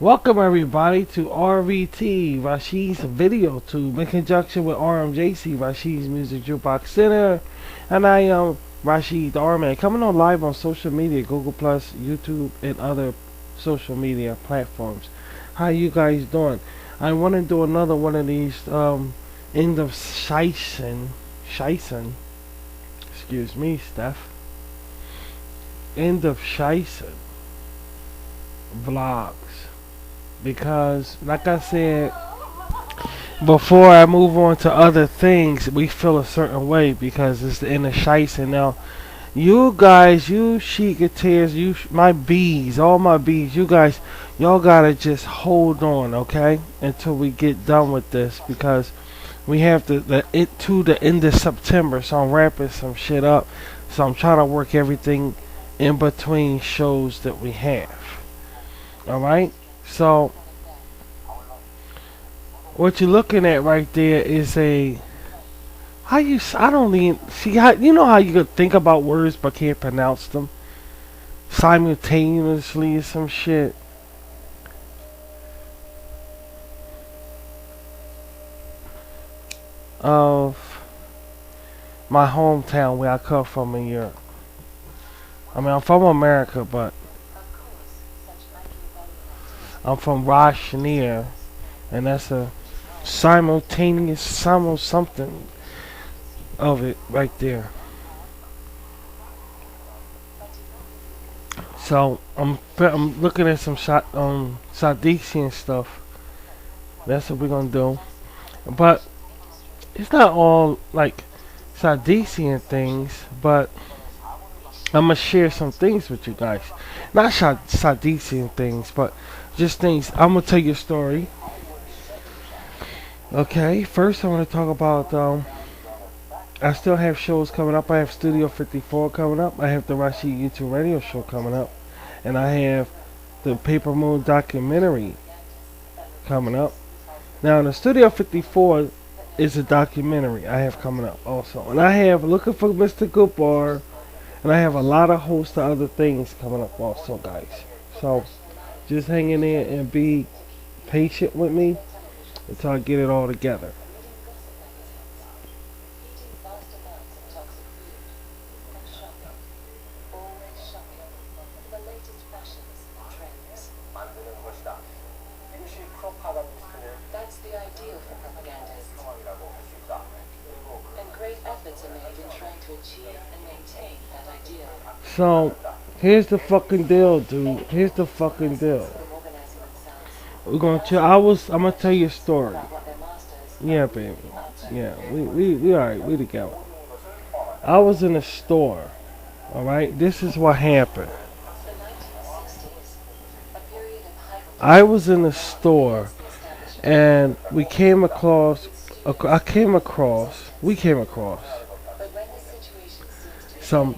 Welcome everybody to RVT, Rashid's Video Tube, in conjunction with RMJC, Rashid's Music Jukebox Center. And I am Rashid the R-Man, coming on live on social media, Google+, YouTube, and other social media platforms. How you guys doing? I want to do another one of these end of Scheisen, excuse me, Steph. End of Scheisen vlogs. Because, like I said, before I move on to other things, we feel a certain way because it's the end of Scheisen. Now, you guys, you sheikaters, my bees, all my bees, you guys, y'all gotta just hold on, okay, until we get done with this, because we have to the end of September, so I'm wrapping some shit up. So I'm trying to work everything in between shows that we have. All right. So what you're looking at right there is I don't even see how, you know how you could think about words but can't pronounce them simultaneously or some shit. Of my hometown where I come from in Europe. I mean, I'm from America, but I'm from Rashneer, and that's a simultaneous something of it right there. So I'm looking at some Sadician stuff. That's what we're gonna do. But it's not all like Sadician things, but I'm gonna share some things with you guys. Not Sadician things, but just things. I'm gonna tell you a story. Okay, first I want to talk about. I still have shows coming up. I have Studio 54 coming up. I have the Rashid YouTube radio show coming up, and I have the Paper Moon documentary coming up. Now, the Studio 54 is a documentary I have coming up also, and I have Looking for Mr. Goodbar, and I have a lot of hosts of other things coming up also, guys. So just hang in there and be patient with me until I get it all together. That's the ideal for propagandists. And great efforts are made in trying to achieve and maintain that ideal. So here's the fucking deal, dude. Here's the fucking deal. We're gonna chill. I'm gonna tell you a story. Yeah, baby. Yeah, we alright. We together. I was in a store. All right. This is what happened. I was in a store, and we came across. We came across some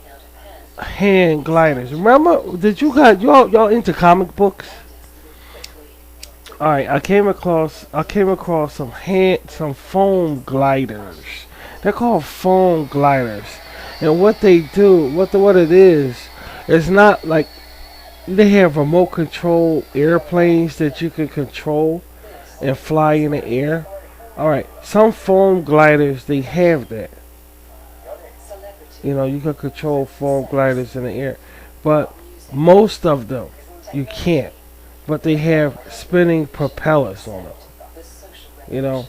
hand gliders. Remember? Did you guys y'all into comic books? All right, I came across some foam gliders. They're called foam gliders, and what they do, what it is, it's not like they have remote control airplanes that you can control and fly in the air. All right, some foam gliders they have that. You know, you can control foam gliders in the air, but most of them you can't. But they have spinning propellers on them. You know.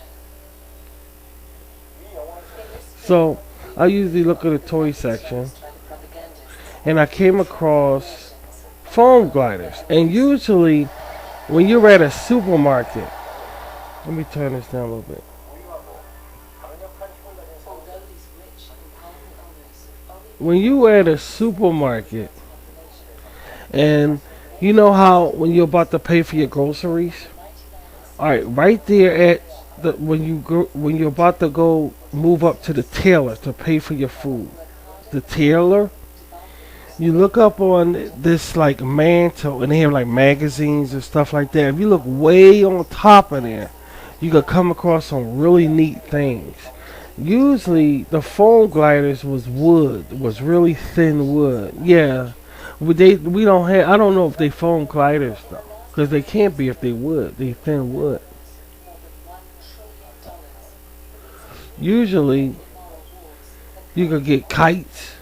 So I usually look at the toy section, and I came across foam gliders. And usually, when you're at a supermarket, let me turn this down a little bit. When you at a supermarket, and you know how when you're about to pay for your groceries, all right, right there at when you're about to go move up to the tailor to pay for your food, the tailor, you look up on this like mantle, and they have like magazines and stuff like that. If you look way on top of there, you could come across some really neat things. Usually the foam gliders was really thin wood. Yeah. We don't have. I don't know if they foam gliders though. Because they can't be if they would. They thin wood. more than $1 trillion Usually, you could get kites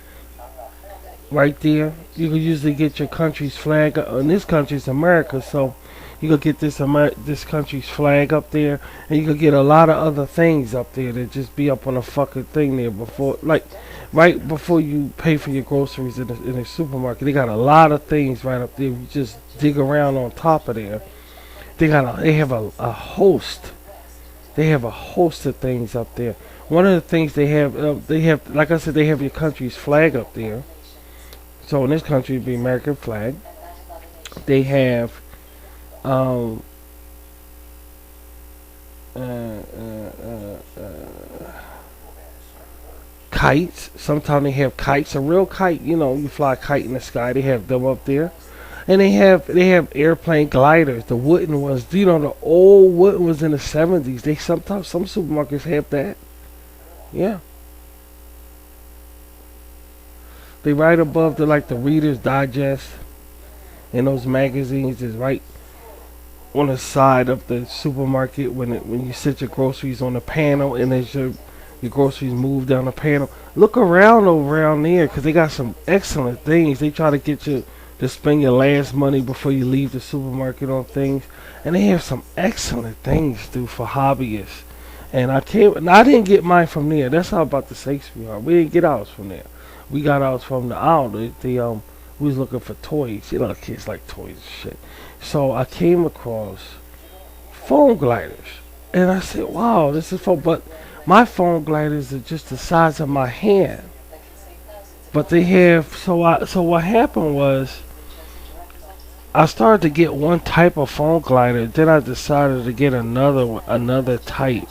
right there. You could usually get your country's flag. And this country's America, so you could get this country's flag up there, and you could get a lot of other things up there that just be up on a fucking thing there before, like, right before you pay for your groceries in the supermarket. They got a lot of things right up there. You just dig around on top of there. They have a host. They have a host of things up there. One of the things they have, like I said, they have your country's flag up there. So in this country, it'd be American flag. They have um, uh, uh, kites. Sometimes they have kites. A real kite, you fly a kite in the sky. They have them up there, and they have airplane gliders. The wooden ones. The old wooden ones in the '70s. They sometimes some supermarkets have that. Yeah, they right above the Reader's Digest and those magazines is right on the side of the supermarket when you set your groceries on the panel and as your groceries move down the panel. Look around over around there because they got some excellent things. They try to get you to spend your last money before you leave the supermarket on things, and they have some excellent things too for hobbyists. And I didn't get mine from there. That's how about the sakes we are. We didn't get ours from there. We got ours from the outlet. We was looking for toys. Kids like toys and shit. So I came across foam gliders, and I said, "Wow, this is foam." But my foam gliders are just the size of my hand. But they have so what happened was I started to get one type of foam glider. Then I decided to get another type.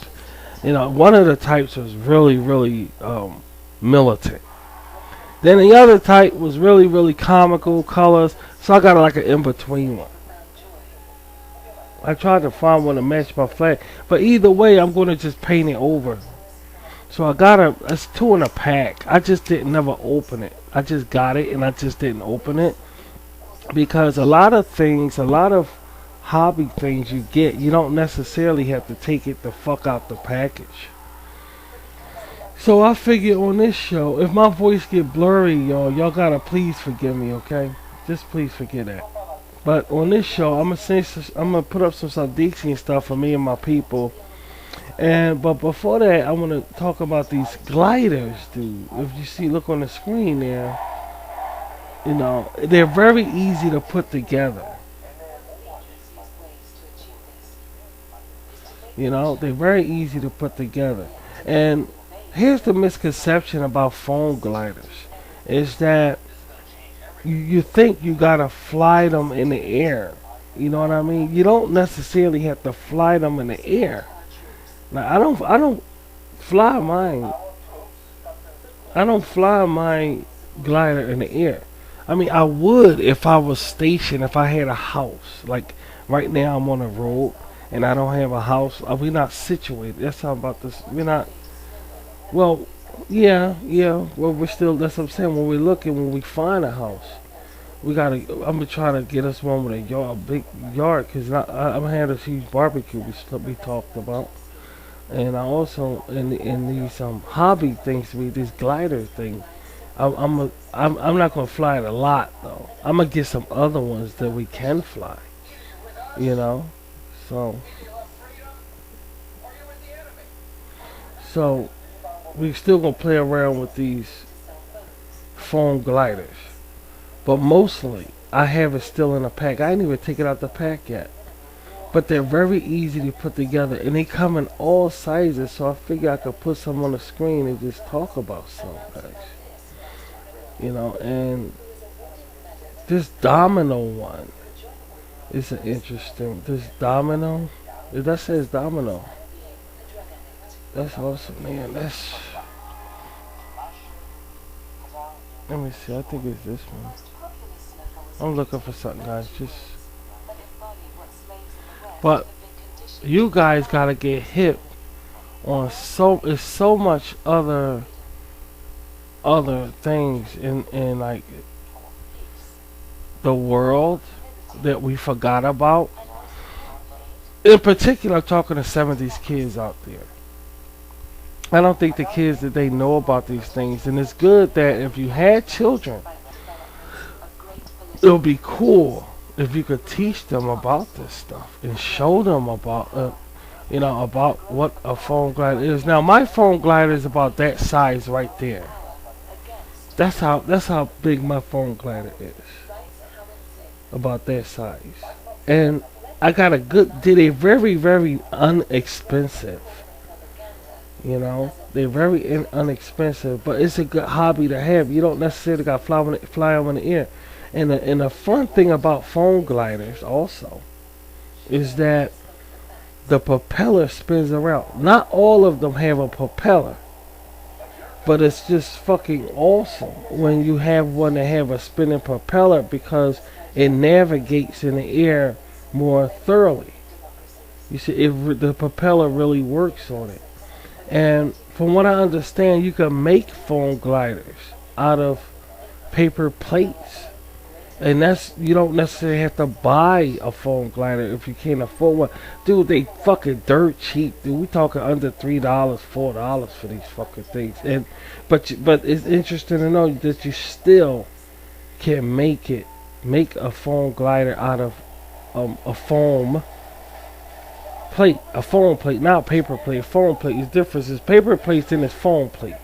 One of the types was really, really militant. Then the other type was really, really comical colors. So I got like an in-between one. I tried to find one to match my flag. But either way, I'm going to just paint it over. So it's two in a pack. I just didn't never open it. I just got it and I just didn't open it. Because a lot of hobby things you don't necessarily have to take it the fuck out the package. So I figure on this show, if my voice get blurry, y'all gotta please forgive me, okay? Just please forget that. But on this show, I'm gonna put up some Dixie and stuff for me and my people. But before that, I want to talk about these gliders, dude. If you look on the screen there, they're very easy to put together. They're very easy to put together. And here's the misconception about foam gliders is that you think you gotta fly them in the air. You know what I mean? You don't necessarily have to fly them in the air. Now I don't fly mine. I don't fly my glider in the air. I mean, I would if I was stationed, if I had a house. Like right now, I'm on a road and I don't have a house. We're not situated. That's how about this. We're not. Well, yeah. Well, we're still. That's what I'm saying. When we find a house, we gotta. I'm gonna try to get us one with a big yard, cause I'm gonna have this huge barbecue we talked about, and I also in these hobby things, this glider thing. I'm not gonna fly it a lot though. I'm gonna get some other ones that we can fly. You know, so so we still gonna play around with these foam gliders, but mostly I have it still in a pack. I didn't even take it out the pack yet. But they're very easy to put together, and they come in all sizes. So I figure I could put some on the screen and just talk about some guys. And this domino one is an interesting. This domino, that says domino. That's awesome, man. Let me see. I think it's this one. I'm looking for something, guys. But you guys gotta get hip on it's so much other things in like the world that we forgot about. In particular, I'm talking to 70s kids out there. I don't think the kids that they know about these things, and it's good that if you had children, it would be cool if you could teach them about this stuff and show them about, about what a foam glider is. Now, my foam glider is about that size right there. That's how big my foam glider is. About that size, and I got a good. They're very very inexpensive. They're very inexpensive, but it's a good hobby to have. You don't necessarily got to fly them in the air. And the fun thing about foam gliders also is that the propeller spins around. Not all of them have a propeller, but it's just fucking awesome when you have one that have a spinning propeller because it navigates in the air more thoroughly. You see, the propeller really works on it. And from what I understand, you can make foam gliders out of paper plates. And you don't necessarily have to buy a foam glider if you can't afford one. Dude, they fucking dirt cheap, dude. We talking under $3, $4 for these fucking things. But it's interesting to know that you still can make a foam glider out of a foam plate, not paper plate. A foam plate is different. It's paper plates and it's foam plates.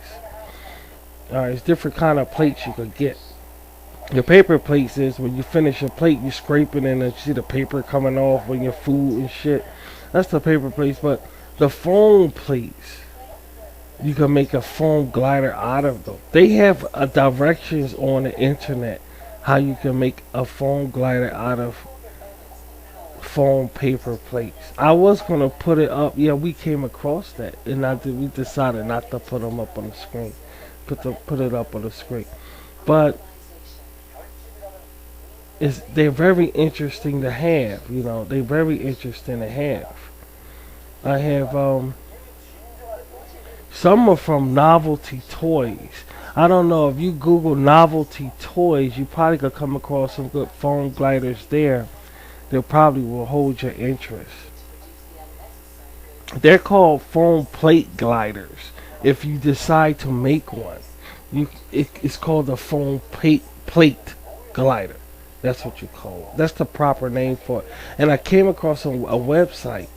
Alright, it's different kind of plates you could get. The paper plates is when you finish a plate, you scrape it and you see the paper coming off with your food and shit. That's the paper plates. But the foam plates, you can make a foam glider out of them. They have directions on the internet how you can make a foam glider out of foam paper plates. I was gonna put it up. Yeah, we came across that, and we decided not to put them up on the screen. Put it up on the screen, but they're very interesting to have. They're very interesting to have. I have some are from Novelty Toys. I don't know if you Google Novelty Toys, you probably could come across some good foam gliders there. They probably will hold your interest. They're called foam plate gliders. If you decide to make one, it's called the foam plate glider. That's what you call it. That's the proper name for it. And I came across a website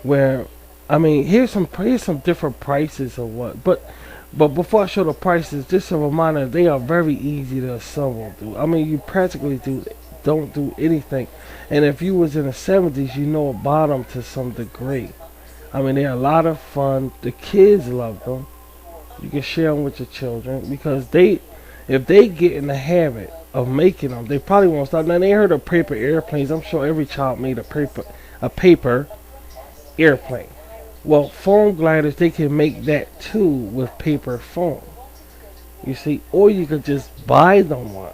where, here's some different prices of what. But before I show the prices, just a reminder, they are very easy to assemble, dude. You practically don't do anything. And if you was in the 70s, you know about them to some degree. They're a lot of fun. The kids love them. You can share them with your children because if they get in the habit of making them, they probably won't stop. Now they heard of paper airplanes. I'm sure every child made a paper airplane. Well, foam gliders, they can make that too with paper foam. You see, or you could just buy them one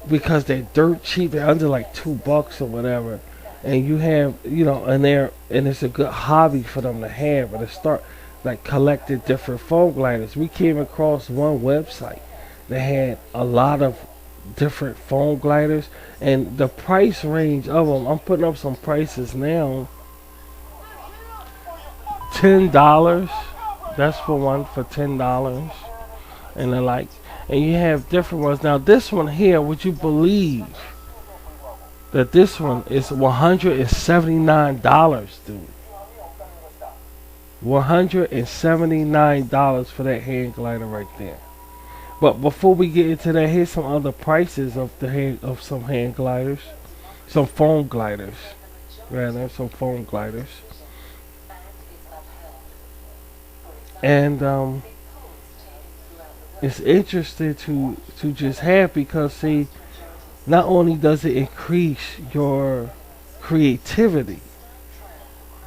because they're dirt cheap. They're under like $2 or whatever, and you have and it's a good hobby for them to have and to start like collecting different foam gliders. We came across one website that had a lot of different foam gliders, and the price range of them, I'm putting up some prices now. $10, that's for one, for $10, and they're like, and you have different ones. Now this one here, would you believe that this one is $179, dude? $179 for that hand glider right there. But before we get into that, here's some other prices of some hand gliders, some foam gliders, some foam gliders. And it's interesting to just have, because see, not only does it increase your creativity,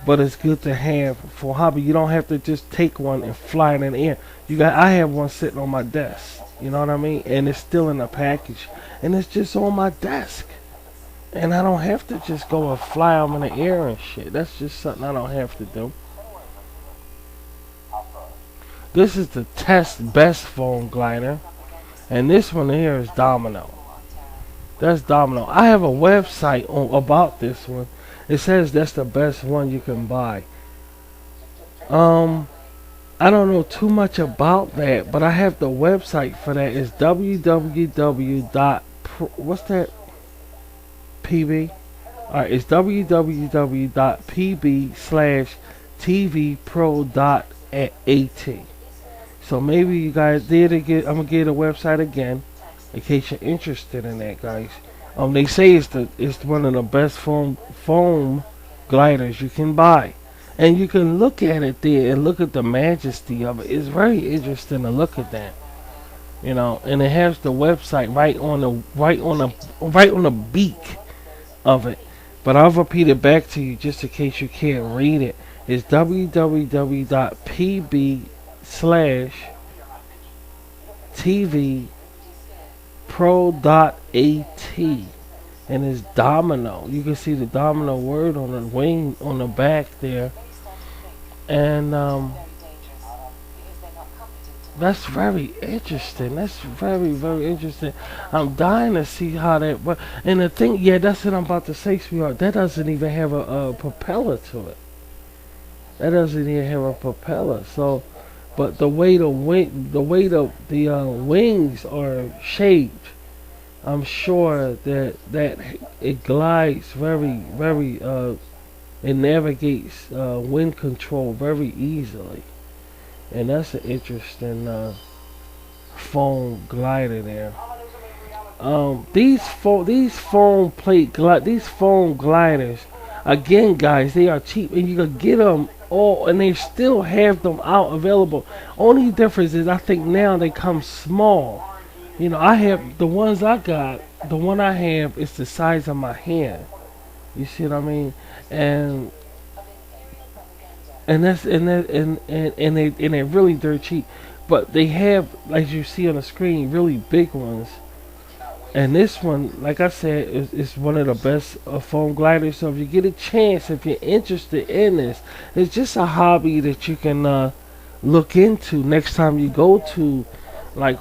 but it's good to have for hobby. You don't have to just take one and fly it in the air. I have one sitting on my desk. You know what I mean? And it's still in a package, and it's just on my desk. And I don't have to just go and fly them in the air and shit. That's just something I don't have to do. This is the Test Best foam glider, and this one here is Domino. That's Domino. I have a website about this one. It says that's the best one you can buy. Um, I don't know too much about that, but I have the website for that. It's www. What's that? PB. Alright, it's www.pb/tvpro.at. So maybe you guys did get. I'm gonna get a website again, in case you're interested in that, guys. They say it's one of the best foam gliders you can buy, and you can look at it there and look at the majesty of it. It's very interesting to look at that, and it has the website right on the beak of it. But I'll repeat it back to you just in case you can't read it. It's www.pb/tvpro.at, and it's Domino. You can see the Domino word on the wing on the back there, and that's very interesting. That's very, very interesting. I'm dying to see how that works. And the thing, yeah, that's what I'm about to say, sweetheart. That doesn't even have a propeller to it. That doesn't even have a propeller. So, but the way the wings are shaped, I'm sure that it glides very, very. It navigates wind control very easily. And that's an interesting foam glider there. These foam gliders, again, guys, they are cheap, and you can get them all, and they still have them out available. Only difference is I think now they come small. I have the ones I got. The one I have is the size of my hand. You see what I mean? And they're really dirt cheap, but they have, as you see on the screen, really big ones. And this one, like I said, is one of the best foam gliders. So if you get a chance, if you're interested in this, it's just a hobby that you can look into next time you go to, like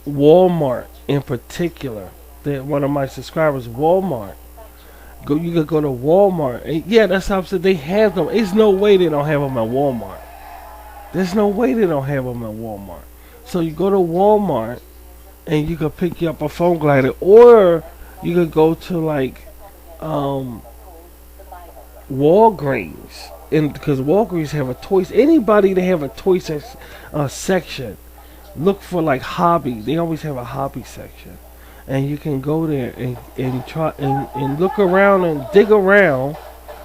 Walmart in particular. That one of my subscribers, Walmart. You could go to Walmart. And yeah, that's how I'm saying. They have them. There's no way they don't have them at Walmart. There's no way they don't have them at Walmart. So you go to Walmart and you could pick you up a foam glider, or you could go to like Walgreens, and because Walgreens have a toys. Anybody that have a toy section, look for like Hobbie. They always have a Hobbie section. And you can go there and try and look around and dig around.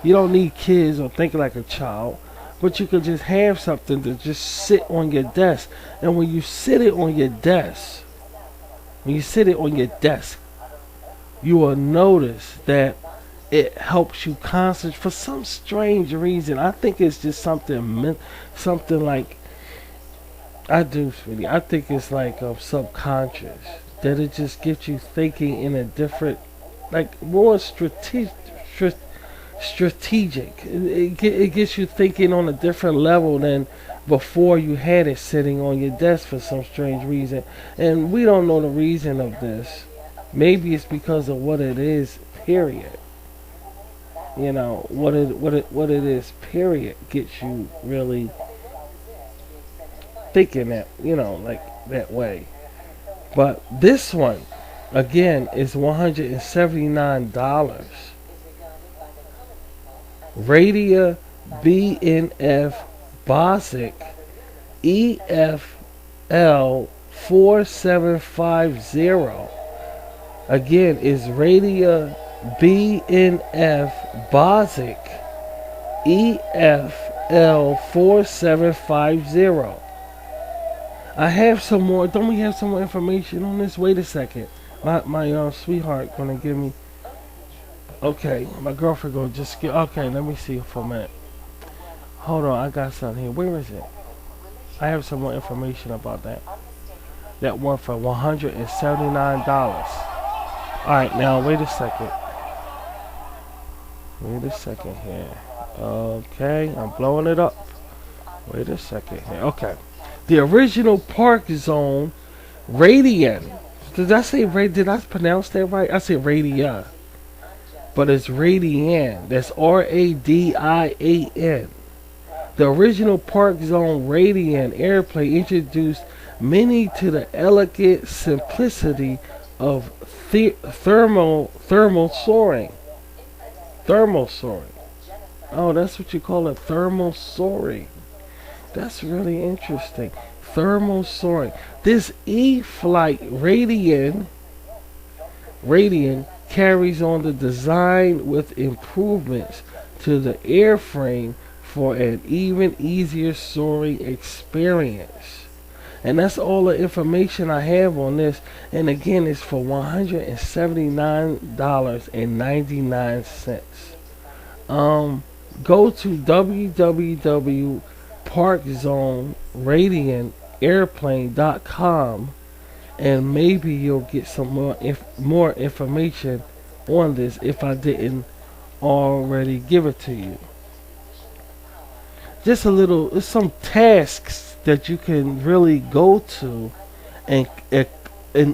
You don't need kids or think like a child, but you can just have something to just sit on your desk. And when you sit it on your desk, you will notice that it helps you concentrate for some strange reason. I think it's just something like I do, sweetie. I think it's like subconscious. That it just gets you thinking in a different, like more strategic. It gets you thinking on a different level than before you had it sitting on your desk for some strange reason. And we don't know the reason of this. Maybe it's because of what it is, period. What it is, period, gets you really thinking that, like that way. But this one, again, is $179. Radia BNF Bosic EFL 4750. Again, is Radia BNF Bosic EFL 4750. I have some more. Don't we have some more information on this? Wait a second. My sweetheart gonna give me. Okay, my girlfriend gonna just get. Okay, let me see for a minute. Hold on, I got something here. Where is it? I have some more information about that. That one for $179. All right, now wait a second. Wait a second here. Okay, I'm blowing it up. Wait a second here. Okay. The original Park Zone Radian. Did I say Did I pronounce that right? I said Radian, but it's Radian. That's Radian. The original Park Zone Radian airplane introduced many to the elegant simplicity of thermal soaring. Thermal soaring. Oh, that's what you call it, thermal soaring. That's really interesting. Thermal soaring. This E-Flight Radian carries on the design with improvements to the airframe for an even easier soaring experience. And that's all the information I have on this. And again, it's for $179.99. Go to www.parkzoneradianairplane.com and maybe you'll get some more information on this if I didn't already give it to you. Just a little, it's some tasks that you can really go to and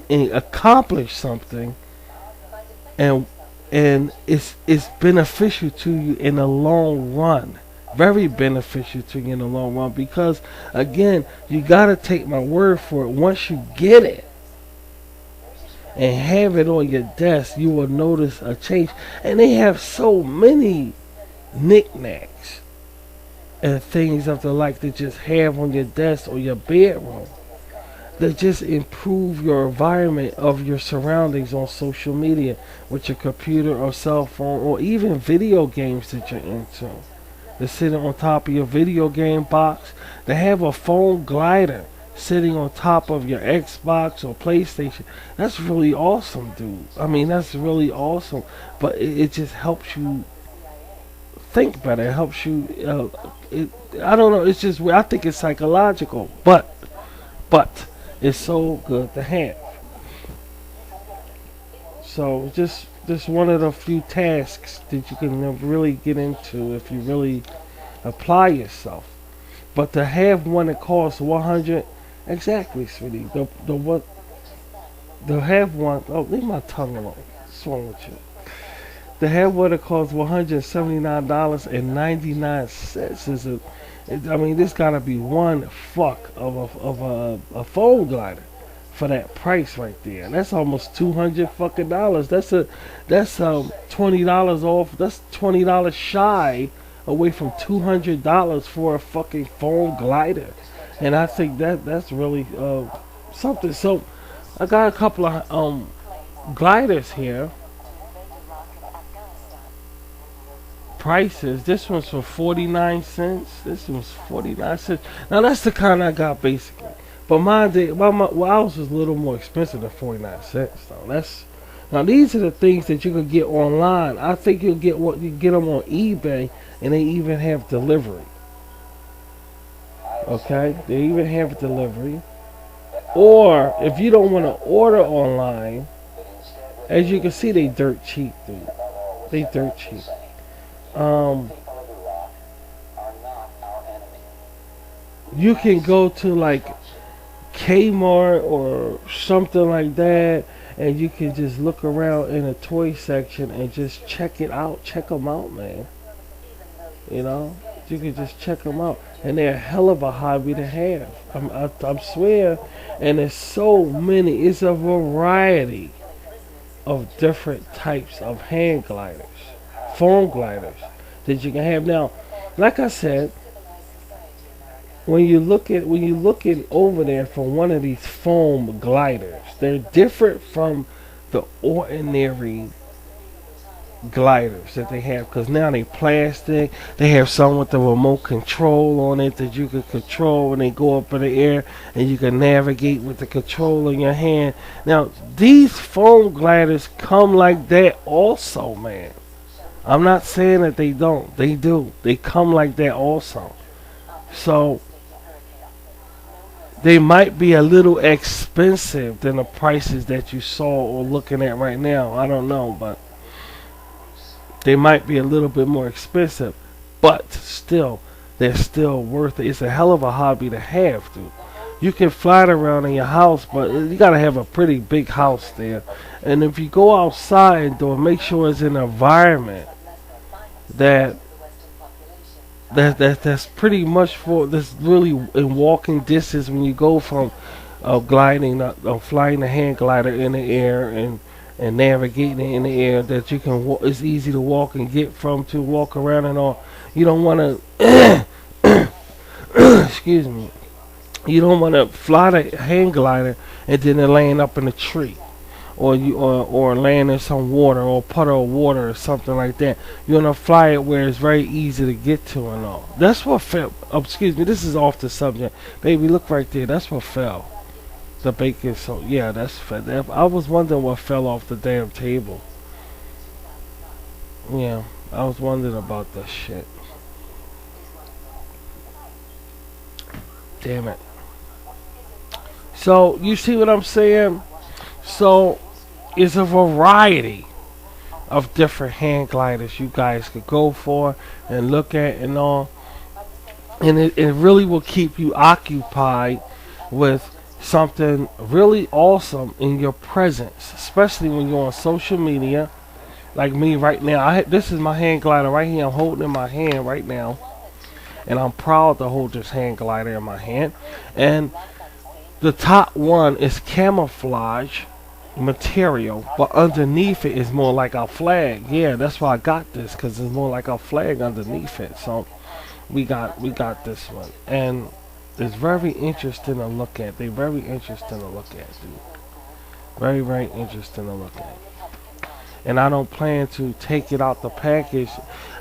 accomplish something, and it's beneficial to you in the long run. Very beneficial to you in the long run, because again, you gotta take my word for it. Once you get it and have it on your desk, you will notice a change. And they have so many knickknacks and things of the like to just have on your desk or your bedroom that just improve your environment of your surroundings on social media with your computer or cell phone, or even video games that you're into. They're sitting on top of your video game box. They have a phone glider sitting on top of your Xbox or PlayStation. That's really awesome, dude. I mean, that's really awesome. But it just helps you think better. It helps you. I don't know. It's just, I think it's psychological, but it's so good to have. So just one of the few tasks that you can really get into if you really apply yourself. But to have one that costs 100, exactly, sweetie. The what? To have one. Oh, leave my tongue alone. What's wrong with you? To have one that costs $179.99 is a. I mean, this gotta be one fuck of a phone glider for that price right there. That's almost $200 fucking dollars. That's $20 off. That's $20 shy away from $200 for a fucking phone glider. And I think that's really something. So I got a couple of gliders here. Prices. This one's for 49 cents. This one's 49 cents. Now that's the kind I got basically. But ours was a little more expensive than 49 cents though. Now these are the things that you can get online. I think you get them on eBay, and they even have delivery. Okay? They even have delivery. Or if you don't want to order online, as you can see, they dirt cheap, dude. They dirt cheap. You can go to like Kmart or something like that, and you can just look around in the toy section and just check them out, man. You know, you can just check them out, and they're a hell of a hobby to have. I swear, and there's so many. It's a variety of different types of hand gliders, foam gliders that you can have. Now, like I said, when you look at over there for one of these foam gliders, they're different from the ordinary gliders that they have, because now they plastic. They have some with the remote control on it that you can control when they go up in the air, and you can navigate with the control in your hand. Now these foam gliders come like that also, man. I'm not saying that they don't. They do. They come like that also. So they might be a little expensive than the prices that you saw or looking at right now. I don't know, but they might be a little bit more expensive. But still, they're still worth it. It's a hell of a hobby to have, dude. You can fly it around in your house, but you gotta have a pretty big house there. And if you go outside and do it, make sure it's in an environment that that's pretty much for that's really in walking distance when you go from gliding, flying the hand glider in the air and navigating it in the air, that you can it's easy to walk and get from to walk around and all. You don't want to excuse me. You don't want to fly the hand glider and then it laying up in a tree, or laying in some water or puddle of water or something like that. You want to fly it where it's very easy to get to and all. That's what fell. Oh, excuse me. This is off the subject, baby. Look right there. That's what fell. The bacon. So yeah, that's fell. I was wondering what fell off the damn table. Yeah, I was wondering about that shit. Damn it. So you see what I'm saying? So it's a variety of different hand gliders you guys could go for and look at and all. And it really will keep you occupied with something really awesome in your presence, especially when you're on social media. Like me right now, this is my hand glider right here. I'm holding in my hand right now, and I'm proud to hold this hand glider in my hand. And the top one is camouflage material, but underneath it is more like a flag. Yeah, that's why I got this, because it's more like a flag underneath it. So we got this one, and it's very interesting to look at. They're very interesting to look at, dude. Very, very interesting to look at. And I don't plan to take it out the package.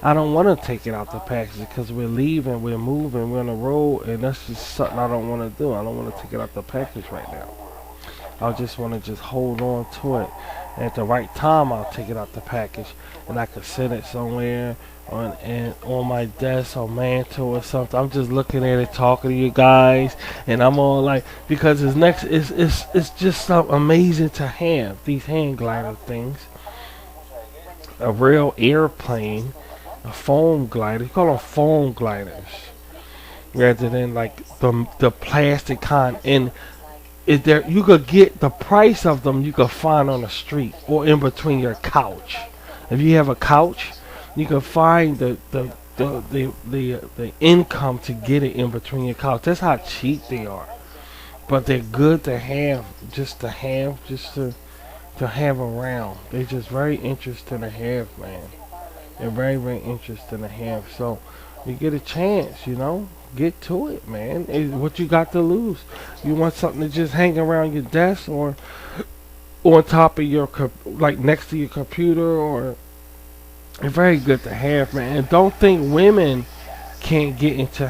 I don't want to take it out the package because we're leaving, we're moving, we're on the road, and that's just something I don't want to do. I don't want to take it out the package right now. I just want to just hold on to it. And at the right time, I'll take it out the package, and I can set it somewhere on my desk or mantle or something. I'm just looking at it, talking to you guys, and I'm all like, because it's just something amazing to have these hand glider things. A real airplane, a foam glider. You call them foam gliders rather than like the plastic kind. And is there, you could get the price of them you could find on the street or in between your couch. If you have a couch, you can find the income to get it in between your couch. That's how cheap they are. But they're good to have, to have around. They're just very interesting to have, man. They're very, very interesting to have. So you get a chance, get to it, man. It's what you got to lose. You want something to just hang around your desk or on top of your like next to your computer, or it's very good to have, man. And don't think women can't get into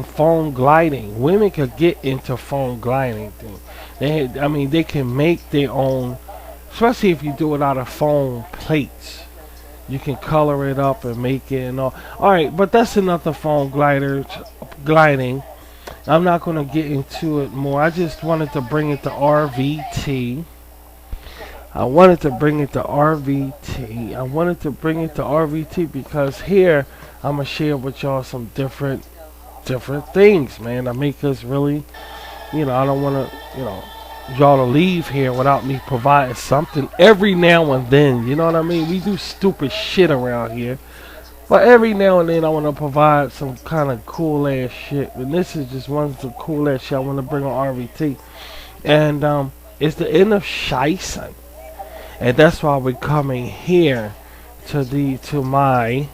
foam gliding. Women could get into foam gliding thing. They can make their own, especially if you do it out of foam plates. You can color it up and make it and all. Alright, but that's another foam gliding. I'm not going to get into it more. I just wanted to bring it to RVT. I wanted to bring it to RVT because here I'm going to share with y'all some different things, man. That make us really, I don't want to, y'all to leave here without me providing something every now and then. You know what I mean? We do stupid shit around here, but every now and then I want to provide some kind of cool ass shit. And this is just one of the cool ass shit I want to bring on RVT. And it's the end of Shison, and that's why we're coming here to my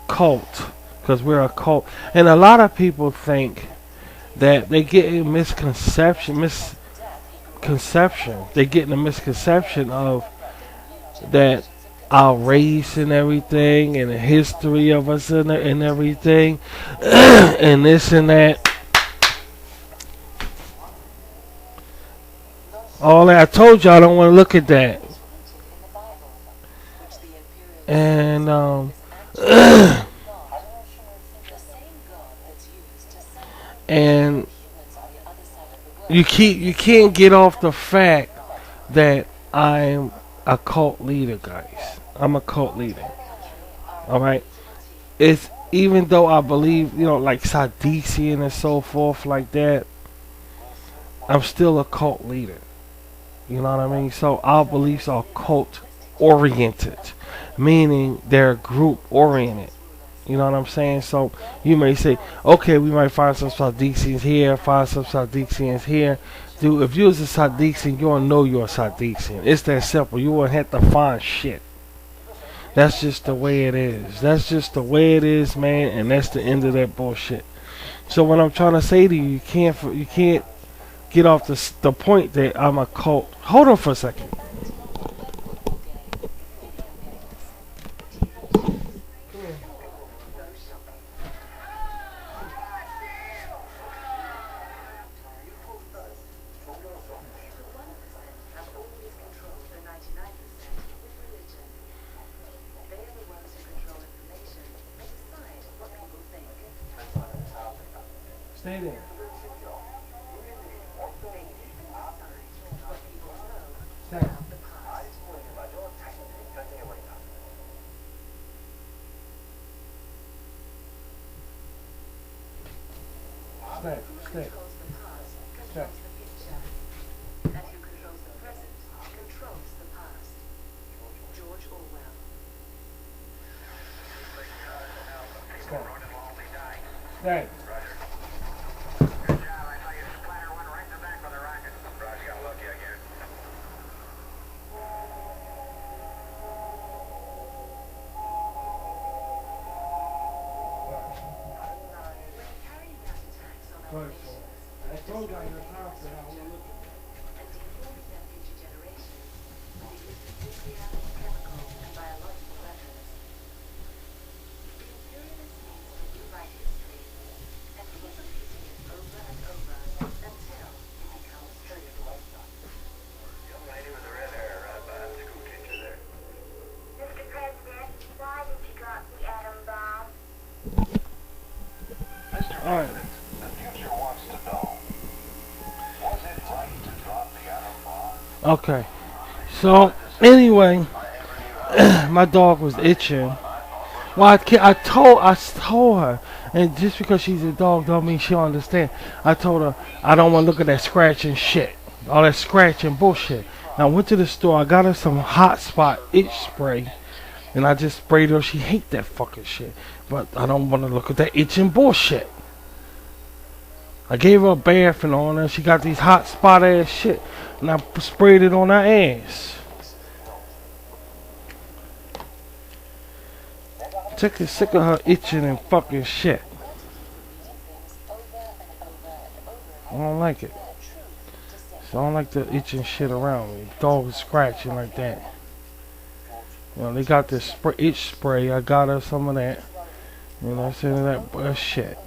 cult, because we're a cult. And a lot of people think that they get a misconception. They get in a misconception of that our race and everything, and the history of us and everything, and this and that. All that, I told you I don't want to look at that. And and you can't get off the fact that I'm a cult leader, guys. I'm a cult leader. All right. It's even though I believe, like Sadician and so forth, like that. I'm still a cult leader. You know what I mean? So our beliefs are cult oriented, meaning they're group oriented. You know what I'm saying? So you may say, okay, we might find some Sadicians here, find some Sadicians here. Dude, if you was a Sadician, you don't know you're a Sadician. It's that simple. You wouldn't have to find shit. That's just the way it is. That's just the way it is, man, and that's the end of that bullshit. So what I'm trying to say to you, you can't get off the point that I'm a cult. Hold on for a second. Stay there. Stay. Stay. Stay. Stay. Stay. Stay. Right, so I told you I got time for that. I want to look at it. All right. Okay. So anyway, my dog was itching. Well, I told her, and just because she's a dog don't mean she'll understand. I told her I don't want to look at that scratching shit, all that scratching bullshit. And I went to the store. I got her some hot spot itch spray, and I just sprayed her. She hate that fucking shit, but I don't want to look at that itching bullshit. I gave her a bath and on her. She got these hot spot ass shit, and I sprayed it on her ass. Sick of her itching and fucking shit. I don't like it. So I don't like the itching shit around me. Dogs scratching like that. They got this itch spray. I got her some of that. You know what I'm saying? That shit.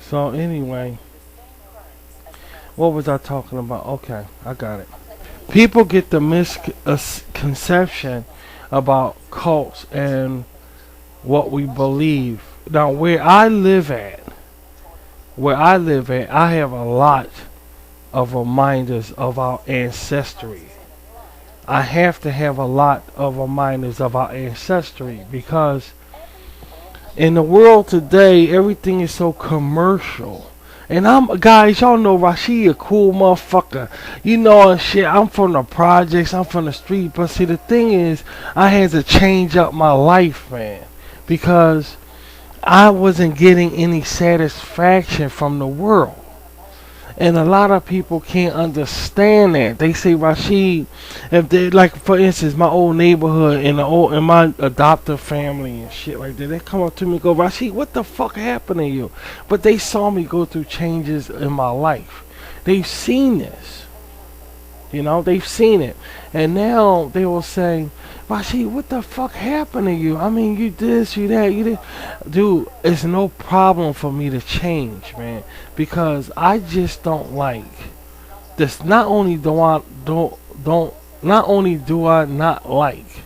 So anyway, what was I talking about? Okay, I got it. People get the misconception about cults and what we believe. Now, where I live at, I have a lot of reminders of our ancestry. I have to have a lot of reminders of our ancestry because in the world today, everything is so commercial. And guys, y'all know Rashid a cool motherfucker. And shit, I'm from the projects, I'm from the street. But see, the thing is, I had to change up my life, man. Because I wasn't getting any satisfaction from the world. And a lot of people can't understand that. They say, Rashid, if they, like, for instance, my old neighborhood and my adoptive family and shit like that, they come up to me and go, Rashid, what the fuck happened to you? But they saw me go through changes in my life. They've seen this. They've seen it. And now they will say, Rashid, what the fuck happened to you? I mean, you this, you that, you this. Dude, it's no problem for me to change, man. Because I just don't like this. Not only do I not like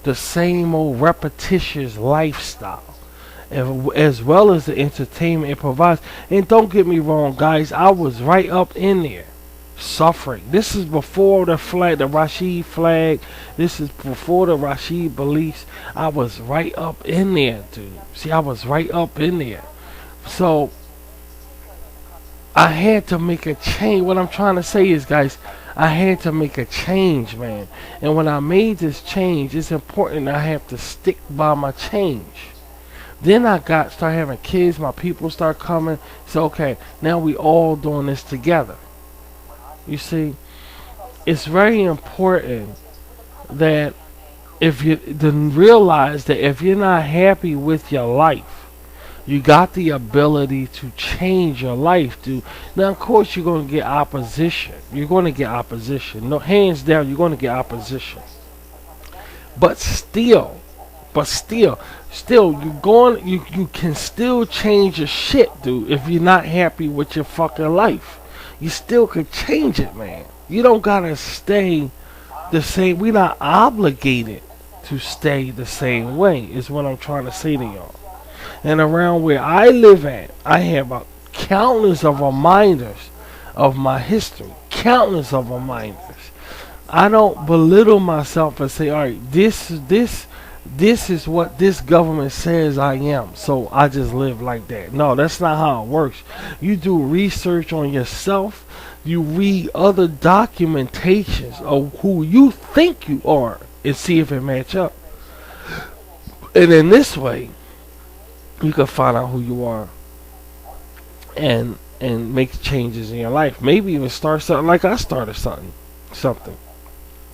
the same old repetitious lifestyle. as well as the entertainment it provides. And don't get me wrong, guys, I was right up in there suffering. This is before the flag, the Rashid flag. This is before the Rashid beliefs. I was right up in there, dude. See, I was right up in there. So I had to make a change. What I'm trying to say is, guys, I had to make a change, man. And when I made this change, it's important I have to stick by my change. Then I start having kids. My people start coming. So okay, now we all doing this together. You see, it's very important that if you then realize that if you're not happy with your life, you got the ability to change your life, dude. Now, of course, you're going to get opposition. You're going to get opposition. No, hands down, you're going to get opposition. But still, you can still change your shit, dude. If you're not happy with your fucking life, you still could change it, man. You don't gotta stay the same. We're not obligated to stay the same way. Is what I'm trying to say to y'all. And around where I live at, I have countless of reminders of my history. Countless of reminders. I don't belittle myself and say, all right, this is what this government says I am, so I just live like that. No, that's not how it works. You do research on yourself. You read other documentations of who you think you are and see if it match up. And in this way, you can find out who you are and make changes in your life. Maybe even start something like I started something.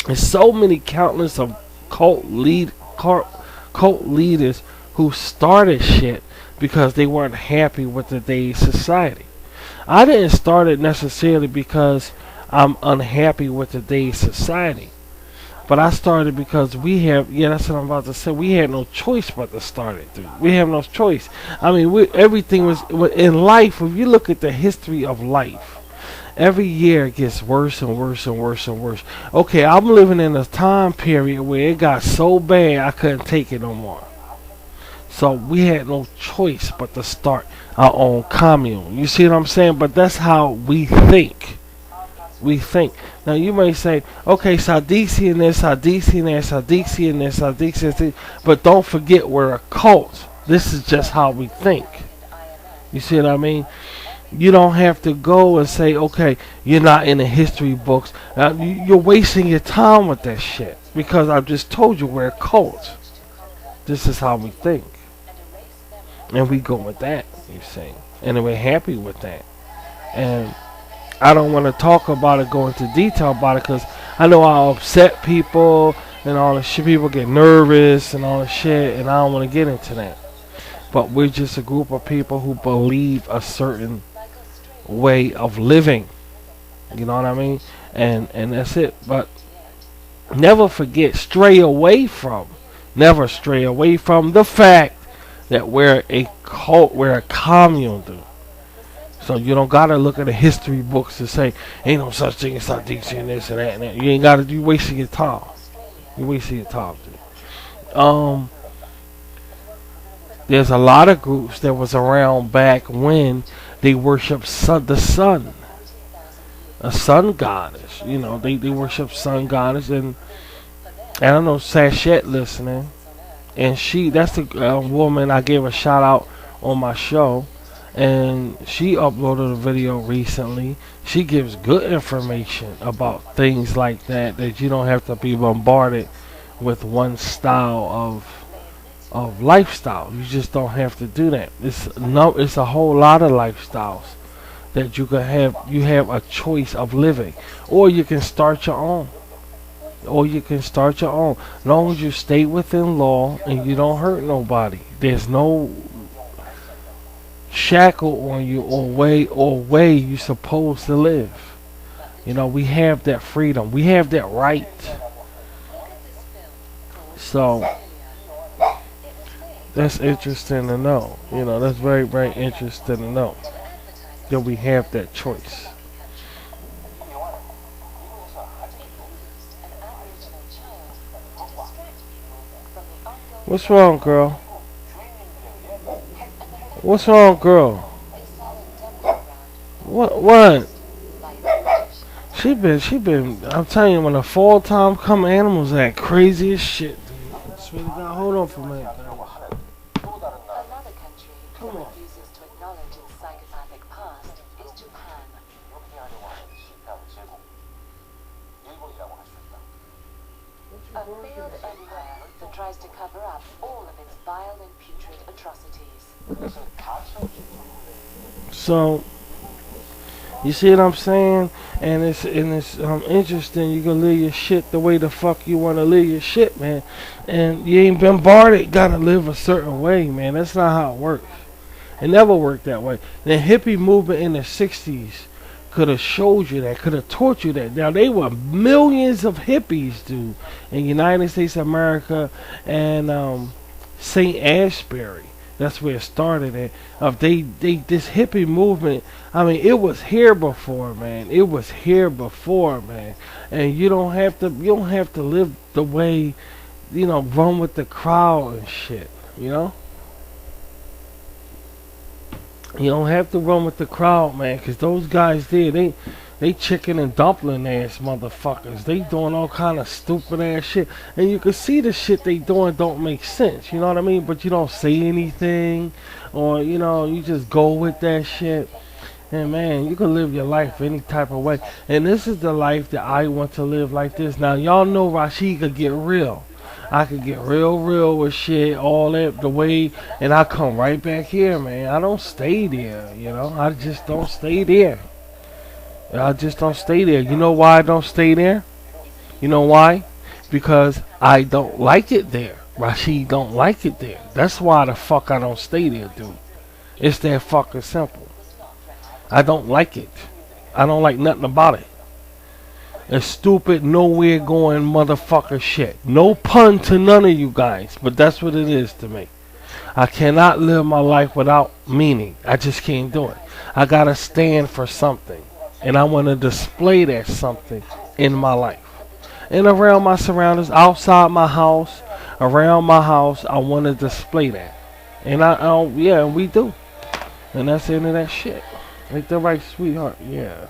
There's so many countless of cult leaders who started shit because they weren't happy with today's society. I didn't start it necessarily because I'm unhappy with today's society. But I started because that's what I'm about to say. We had no choice but to start it, dude. We have no choice. I mean, everything was in life. If you look at the history of life, every year it gets worse and worse and worse and worse. Okay, I'm living in a time period where it got so bad I couldn't take it no more. So we had no choice but to start our own commune. You see what I'm saying? But that's how we think. We think. Now you may say, okay, Sadisi and this, Sadisi and that, Sadisi and this, Sadisi and this, but don't forget we're a cult. This is just how we think. You see what I mean? You don't have to go and say, okay, you're not in the history books. You're wasting your time with that shit. Because I've just told you we're a cult. This is how we think. And we go with that, you see. And we're happy with that. And I don't want to talk about it, go into detail about it, because I know I'll upset people and all the shit. People get nervous and all the shit, and I don't want to get into that. But we're just a group of people who believe a certain way of living. You know what I mean? And that's it. But never forget, never stray away from the fact that we're a cult, we're a commune, dude. So you don't gotta look at the history books to say ain't no such thing as Sadiksi and this and that and that. You ain't gotta. You wasting your time. You wasting your time, dude. There's a lot of groups that was around back when they worship the sun, a sun goddess. You know, they worship sun goddess, and I don't know Sachet listening, and that's the woman I gave a shout out on my show. And she uploaded a video recently. She gives good information about things like that you don't have to be bombarded with one style of lifestyle. You just don't have to do that. It's a whole lot of lifestyles that you can have. You have a choice of living, or you can start your own. As long as you stay within law and you don't hurt nobody. There's no shackle on you or way you're supposed to live. You know, we have that freedom. We have that right. So that's interesting to know. You know, that's very, very interesting to know that we have that choice. What's wrong, girl? What's wrong, girl? What? She been. I'm telling you, when the fall time come, animals act crazy as shit. Dude. I swear to God, hold on for a minute. Another country that refuses to acknowledge its psychopathic past is Japan. A failed empire that tries to cover up all of its vile and putrid atrocities. So you see what I'm saying? And it's interesting. You can live your shit the way the fuck you want to live your shit, man. And you ain't bombarded. Gotta live a certain way, man. That's not how it works. It never worked that way. The hippie movement in the '60s could have showed you that, could have taught you that. Now they were millions of hippies, dude, in United States of America and St. Ashbury. That's where it started at. Of they this hippie movement. I mean, it was here before, man. It was here before, man. And you don't have to live the way, run with the crowd and shit. You know. You don't have to run with the crowd, man, 'cause those guys there, they chicken and dumpling ass motherfuckers. They doing all kind of stupid ass shit, and you can see the shit they doing don't make sense. You know what I mean? But you don't say anything, or you just go with that shit. And man, you can live your life any type of way. And this is the life that I want to live like this. Now y'all know Rashid could get real. I could get real with shit, all that the way, and I come right back here, man. I don't stay there, I just don't stay there. I just don't stay there. You know why I don't stay there? You know why? Because I don't like it there. Rashid don't like it there. That's why the fuck I don't stay there, dude. It's that fucking simple. I don't like it. I don't like nothing about it. It's stupid, nowhere going motherfucker shit. No pun to none of you guys, but that's what it is to me. I cannot live my life without meaning. I just can't do it. I gotta stand for something. And I want to display that something in my life. And around my surroundings, outside my house, around my house, I want to display that. And yeah, we do. And that's the end of that shit. Ain't that right, sweetheart? Yeah.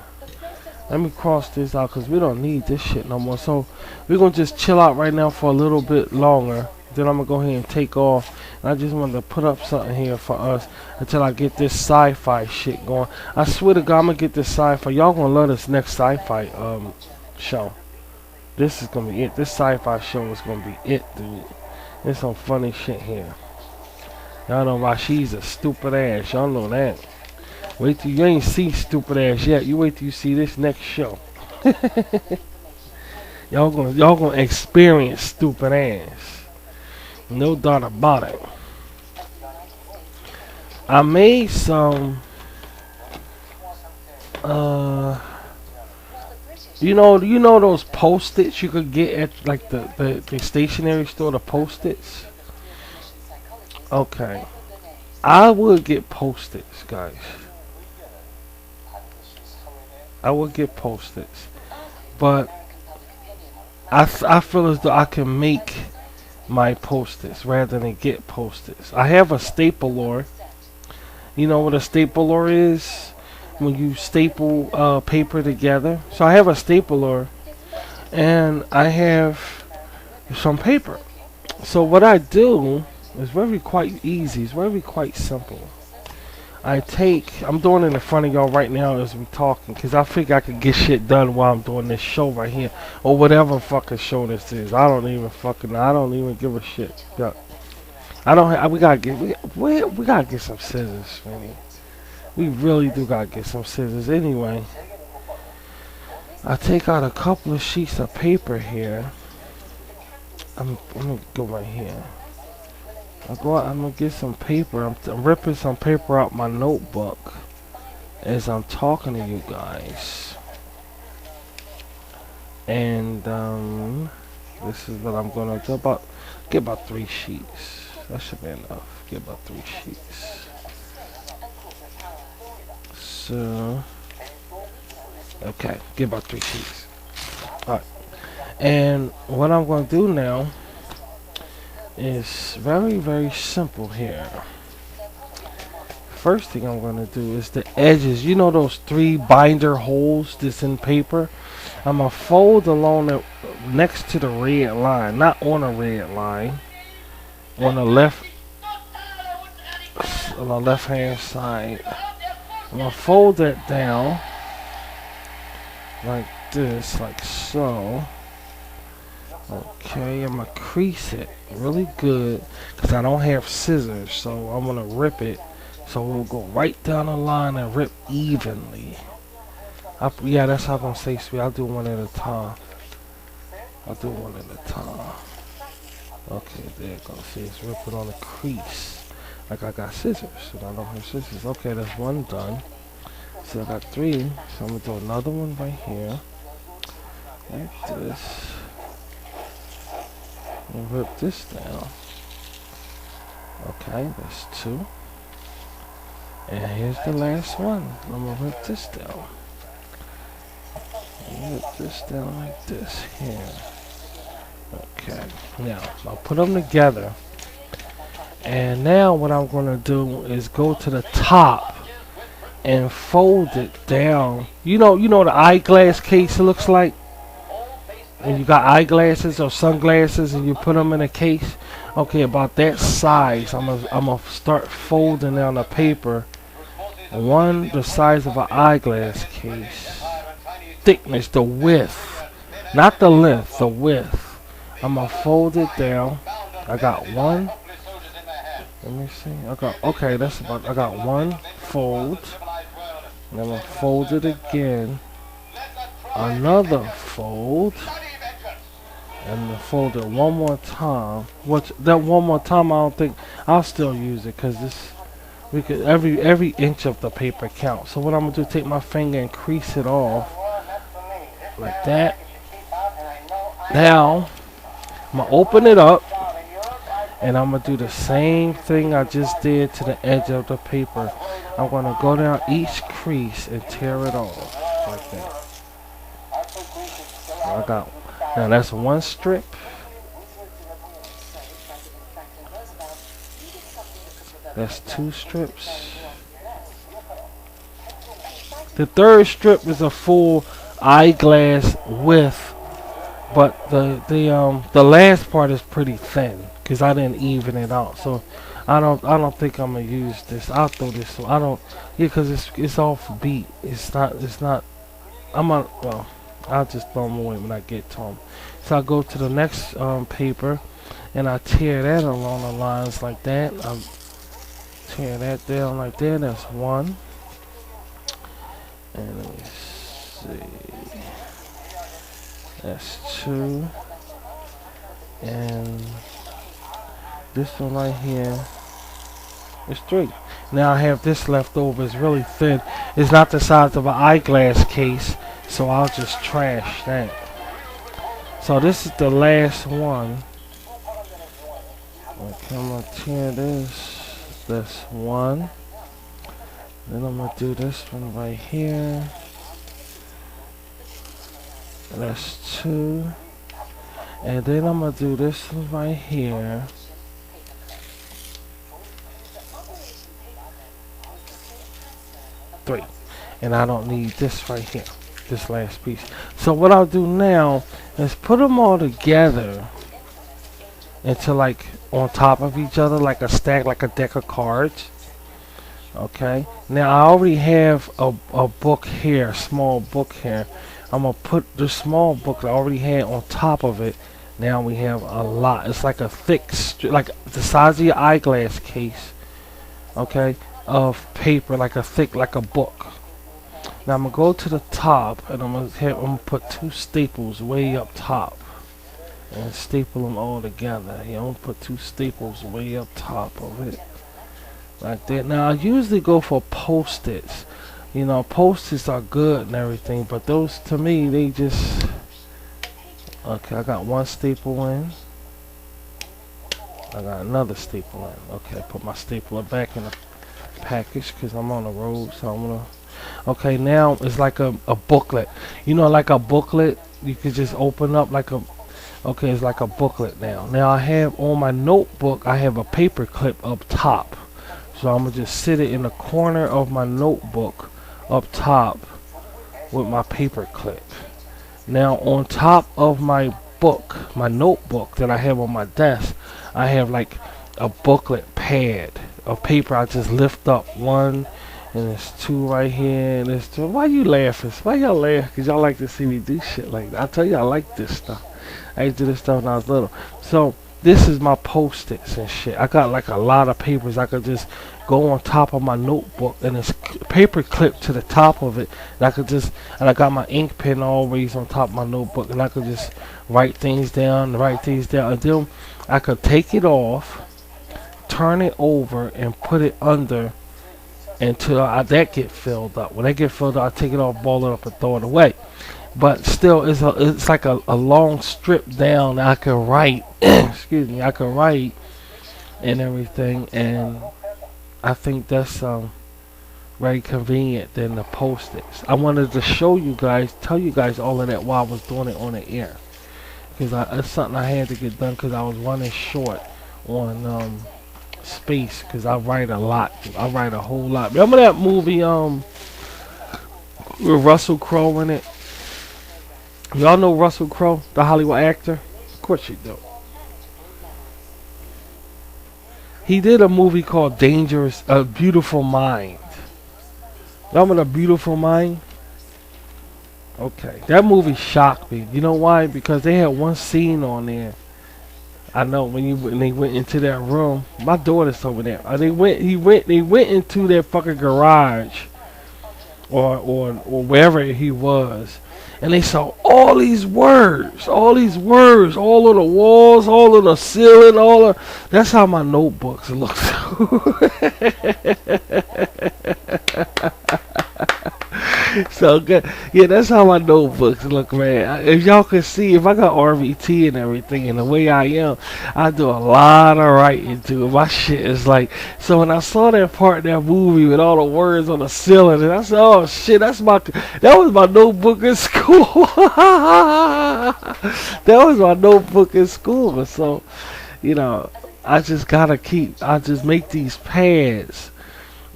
Let me cross this out because we don't need this shit no more. So we're going to just chill out right now for a little bit longer. Then I'm going to go ahead and take off. And I just wanted to put up something here for us until I get this sci-fi shit going. I swear to God, I'm going to get this sci-fi. Y'all going to love this next sci-fi show. This is going to be it. This sci-fi show is going to be it, dude. There's some funny shit here. Y'all know Rashid's a stupid ass. Y'all know that. Wait till you ain't see stupid ass yet. You wait till you see this next show. y'all gonna experience stupid ass. No doubt about it. I made some you know those post-its you could get at like the stationery store, the post-its? Okay. I would get post-its, guys. I would get post-its, but I feel as though I can make my post-its rather than get post-its. I have a stapler. You know what a stapler is? When you staple paper together. So I have a stapler, and I have some paper. So what I do is very quite easy. It's very quite simple. I'm doing it in front of y'all right now as we talking, because I figure I could get shit done while I'm doing this show right here, or whatever fucking show this is. I don't even give a shit. Yeah. We gotta get some scissors, man. We really do gotta get some scissors. Anyway, I take out a couple of sheets of paper here. I'm gonna go right here. I'm gonna get some paper. I'm ripping some paper out my notebook as I'm talking to you guys. And this is what I'm gonna do. Get about 3 sheets. That should be enough. Get about 3 sheets. So okay, get about 3 sheets. Alright. And what I'm gonna do now is very, very simple here. first thing I'm gonna do is the edges. You know those 3 binder holes that's in paper? I'm gonna fold along the next to the red line, not on a red line, on the left hand side. I'm gonna fold that down like this, like so. Okay, I'm gonna crease it really good because I don't have scissors, so I'm gonna rip it. So we'll go right down the line and rip evenly. Yeah, that's how I'm gonna say, sweet. I'll do one at a time. I'll do one at a time. Okay, there it goes. See, it's rip it on the crease. Like I got scissors, and I don't have scissors. Okay, that's one done. So I got 3, so I'm gonna do another one right here. Like this. And rip this down. Okay, that's 2. And here's the last one. I'm gonna rip this down. Rip this down like this here. Okay, now I'll put them together. And now what I'm gonna do is go to the top and fold it down. You know the eyeglass case looks like? And you got eyeglasses or sunglasses and you put them in a case. Okay, about that size. I'm gonna start folding down the paper. One the size of an eyeglass case. Thickness, the width, not the length, the width. I'm gonna fold it down. I got one. Let me see. Okay. That's about. I got one fold. And I'm gonna fold it again. Another fold. And then fold it one more time. That one more time? I don't think I'll still use it because this. We could every inch of the paper counts. So what I'm gonna do? Take my finger and crease it off like that. Now I'm gonna open it up. And I'm going to do the same thing I just did to the edge of the paper. I'm going to go down each crease and tear it off like that. Now that's one strip. That's 2 strips. The third strip is a full eyeglass width, but the last part is pretty thin. Cause I didn't even it out, so I don't think I'm gonna use this. I'll throw this. So I don't. Yeah, cause it's off beat. It's not. Well, I'll just throw them away when I get to them. So I go to the next paper, and I tear that along the lines like that. I tear that down like that. That's 1. And let me see. That's 2. And this one right here is 3. Now I have this left over. It's really thin. It's not the size of an eyeglass case, so I'll just trash that. So this is the last one. Okay, I'm gonna tear this. That's 1. Then I'm gonna do this one right here. That's 2. And then I'm gonna do this one right here. Three. And I don't need this right here, this last piece. So what I'll do now is put them all together into like on top of each other, like a stack, like a deck of cards. Okay. Now I already have a book here, a small book here. I'm gonna put the small book that I already had on top of it. Now we have a lot. It's like a thick, like the size of your eyeglass case. Okay. Of paper, like a thick, like a book. Now I'm gonna go to the top, and I'm gonna put 2 staples way up top, and staple them all together. Yeah, I'm gonna put 2 staples way up top of it, like that. Now I usually go for Post-its. You know, Post-its are good and everything, but those to me they just. Okay, I got 1 staple in. I got another staple in. Okay, put my stapler back in the package because I'm on the road, so I'm gonna. Okay, now it's like a booklet. You know, like a booklet you could just open up like a. Okay, it's like a booklet now. Now I have on my notebook, I have a paper clip up top, So I'm gonna just sit it in the corner of my notebook up top with my paper clip. Now on top of my book, my notebook that I have on my desk, I have like a booklet pad of paper. I just lift up one, and there's two right here, and there's two. Why you laughing? Why y'all laugh? Because y'all like to see me do shit like that. I tell you, I like this stuff. I used to do this stuff when I was little. So this is my post-its and shit. I got like a lot of papers. I could just go on top of my notebook, and it's paper clipped to the top of it. And I got my ink pen always on top of my notebook, and I could just write things down, and then I could take it off, turn it over, and put it under until that get filled up. When that get filled up, I take it off, ball it up, and throw it away. But still, it's like a long strip down that I can write. Excuse me, I can write and everything, and I think that's very convenient than the post-its. I wanted to show you guys, tell you guys all of that while I was doing it on the air, because it's something I had to get done because I was running short on space, because I write a lot. I write a whole lot. Remember that movie with Russell Crowe in it? Y'all know Russell Crowe, the Hollywood actor? Of course you do. He did a movie called A Beautiful Mind. Remember The Beautiful Mind? Okay, that movie shocked me. You know why? Because they had one scene on there. I know when they went into that room. My daughter told me that. They went into their fucking garage, or wherever he was, and they saw all these words, all on the walls, all on the ceiling, that's how my notebooks look. So good. Yeah, that's how my notebooks look, man. If y'all can see, if I got RVT and everything, and the way I am, I do a lot of writing too. My shit is like, so when I saw that part of that movie with all the words on the ceiling, and I said, oh shit, that was my notebook in school. That was my notebook in school. So, I just make these pads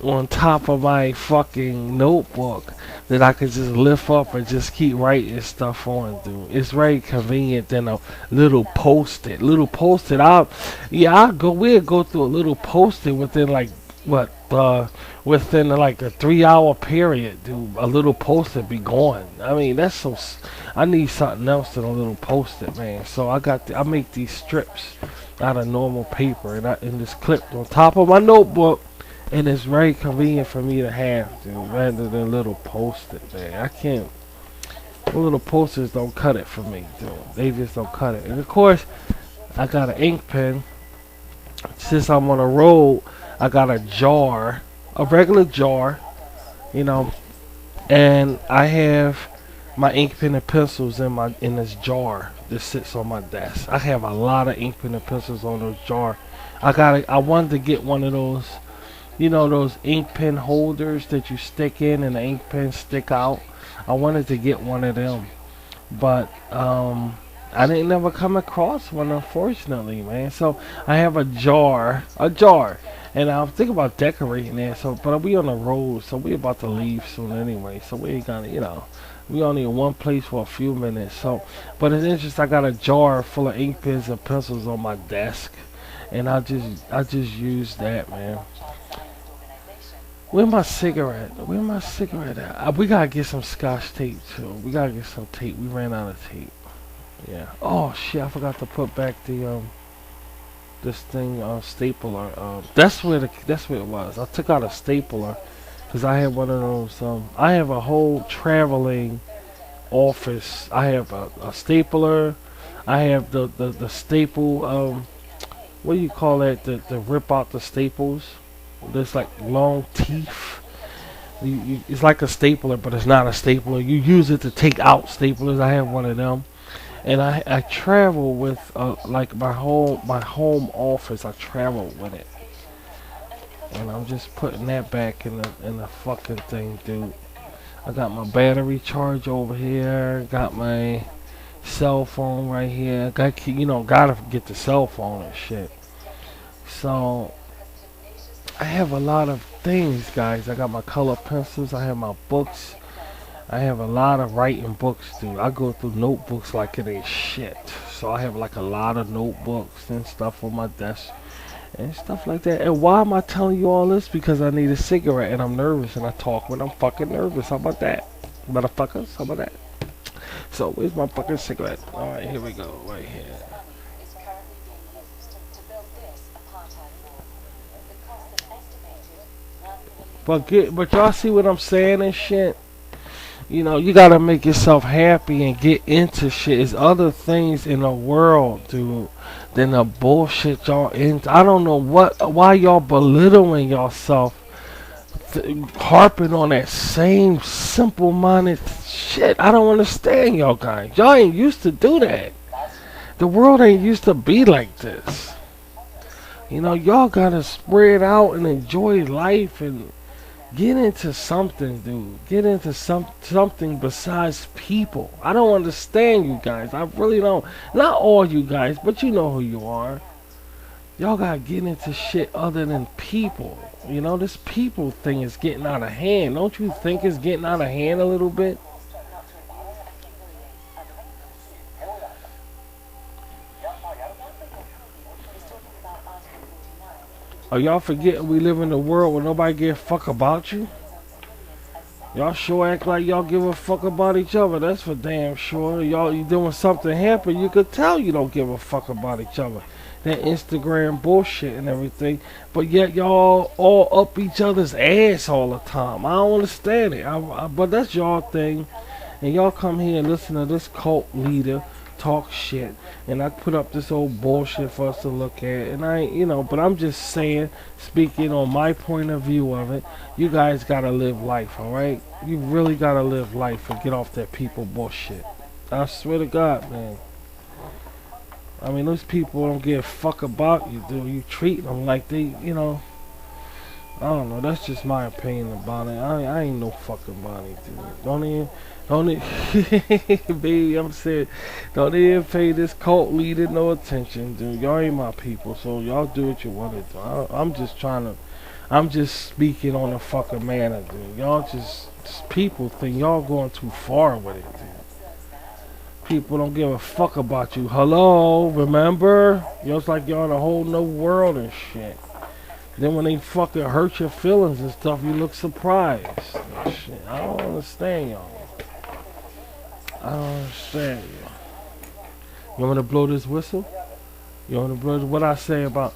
on top of my fucking notebook that I could just lift up and just keep writing stuff on, dude. It's very convenient than a little post-it. We'll go through a little post-it within within like a 3-hour period, dude. A little post-it be gone. I mean, I need something else than a little post-it, man. So I make these strips out of normal paper, and just clipped on top of my notebook. And it's very convenient for me to have, dude, rather than little post-it, man. I can't. The little posters don't cut it for me, dude. They just don't cut it. And of course, I got an ink pen. Since I'm on a road, I got a jar, a regular jar, and I have my ink pen and pencils in this jar that sits on my desk. I have a lot of ink pen and pencils on this jar. I wanted to get one of those. Those ink pen holders that you stick in and the ink pen stick out. I wanted to get one of them, but I didn't never come across one, unfortunately, man. So I have a jar, and I'm thinking about decorating that. But we on the road, so we about to leave soon anyway. So we ain't gonna, we only in one place for a few minutes. So, but it's interesting. I got a jar full of ink pens and pencils on my desk, and I just use that, man. Where's my cigarette at? We gotta get some scotch tape too. We gotta get some tape. We ran out of tape. Yeah. Oh shit! I forgot to put back the this thing stapler. That's where it was. I took out a stapler because I had one of those. I have a whole traveling office. I have a stapler. I have the staple. What do you call that? The rip out the staples. There's like long teeth. It's like a stapler, but it's not a stapler. You use it to take out staplers. I have one of them, and I travel with like my home office. I travel with it, and I'm just putting that back in the fucking thing, dude. I got my battery charge over here. Got my cell phone right here. Gotta get the cell phone and shit. So I have a lot of things, guys. I got my color pencils. I have my books. I have a lot of writing books, dude. I go through notebooks like it ain't shit. So I have like a lot of notebooks and stuff on my desk and stuff like that. And why am I telling you all this? Because I need a cigarette and I'm nervous and I talk when I'm fucking nervous. How about that? Motherfuckers, how about that? So where's my fucking cigarette? Alright, here we go, right here. Is currently being used to build this apartheid wall. The cost is estimated $1 million. But y'all see what I'm saying and shit? You know, you gotta make yourself happy and get into shit. There's other things in the world, dude, than the bullshit y'all into. I don't know why y'all belittling yourself, harping on that same simple-minded shit. I don't understand y'all guys. Y'all ain't used to do that. The world ain't used to be like this. You know, y'all gotta spread out and enjoy life and get into something, dude. Get into something besides people. I don't understand you guys. I really don't. Not all you guys, but you know who you are. Y'all gotta get into shit other than people. You know, this people thing is getting out of hand. Don't you think it's getting out of hand a little bit? Are y'all forgetting we live in a world where nobody give a fuck about you? Y'all sure act like y'all give a fuck about each other. That's for damn sure. Y'all, you doing something happen, you could tell you don't give a fuck about each other. That Instagram bullshit and everything. But yet y'all all up each other's ass all the time. I don't understand it. But that's y'all thing. And y'all come here and listen to this cult leader talk shit. And I put up this old bullshit for us to look at. And but I'm just saying, speaking on my point of view of it, you guys gotta live life, alright? You really gotta live life and get off that people bullshit. I swear to God, man. I mean, those people don't give a fuck about you, dude. You treat them like they, I don't know. That's just my opinion about it. I ain't no fucking body, dude. Don't even, baby, I'm saying, don't even pay this cult leader no attention, dude. Y'all ain't my people, so y'all do what you want to do. I'm just speaking on a fucking manner, dude. Y'all just people think y'all going too far with it, dude. People don't give a fuck about you. Hello, remember? It's like y'all in a whole new world and shit. Then when they fucking hurt your feelings and stuff, you look surprised and shit. I don't understand y'all. I don't understand y'all. You want me to blow this whistle? You want me to blow this? What I say about...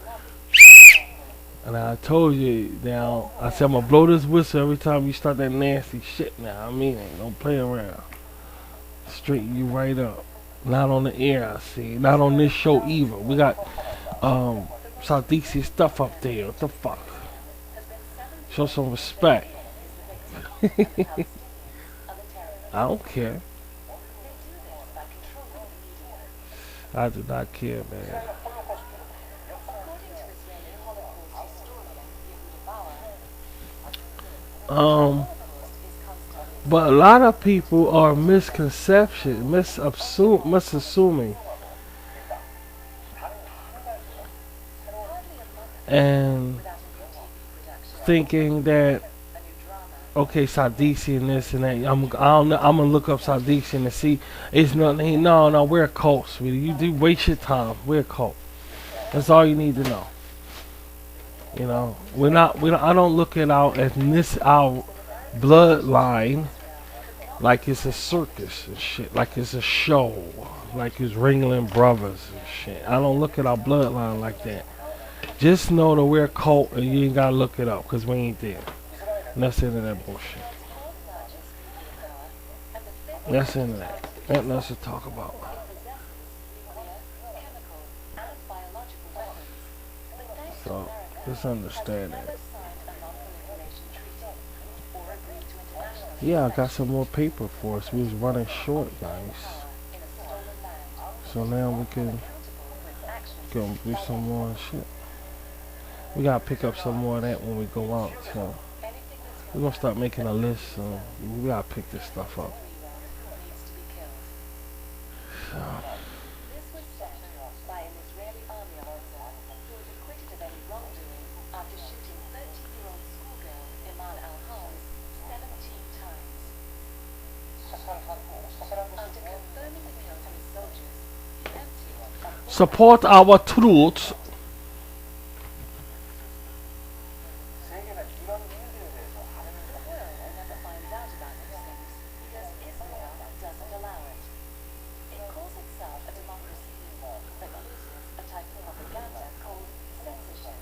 And I told you now, I said I'm gonna blow this whistle every time you start that nasty shit now. I mean it. Don't play around. Straighten you right up. Not on the air, I see. Not on this show either. We got South DC stuff up there. What the fuck? Show some respect. I don't care. I do not care, man. But a lot of people are misassuming, and thinking that okay, Sadisi and this and that. I'm gonna look up Sadisi and see it's nothing. No, we're a cult, sweetie. You do waste your time. We're a cult. That's all you need to know. You know, we're not. I don't look at our bloodline like it's a circus and shit, like it's a show, like it's Ringling Brothers and shit. I don't look at our bloodline like that. Just know that we're a cult and you ain't gotta look it up because we ain't there. And that's the end of that bullshit. That's the end of that. Nothing else to talk about. So, just understand that. Yeah, I got some more paper for us. We was running short, guys. So now we can go do some more shit. We gotta pick up some more of that when we go out. So we're gonna start making a list. So we gotta pick this stuff up. So. Support our truth. Never finds out about these things because Israel doesn't allow it. It calls itself a democracy, but uses a type of propaganda called censorship,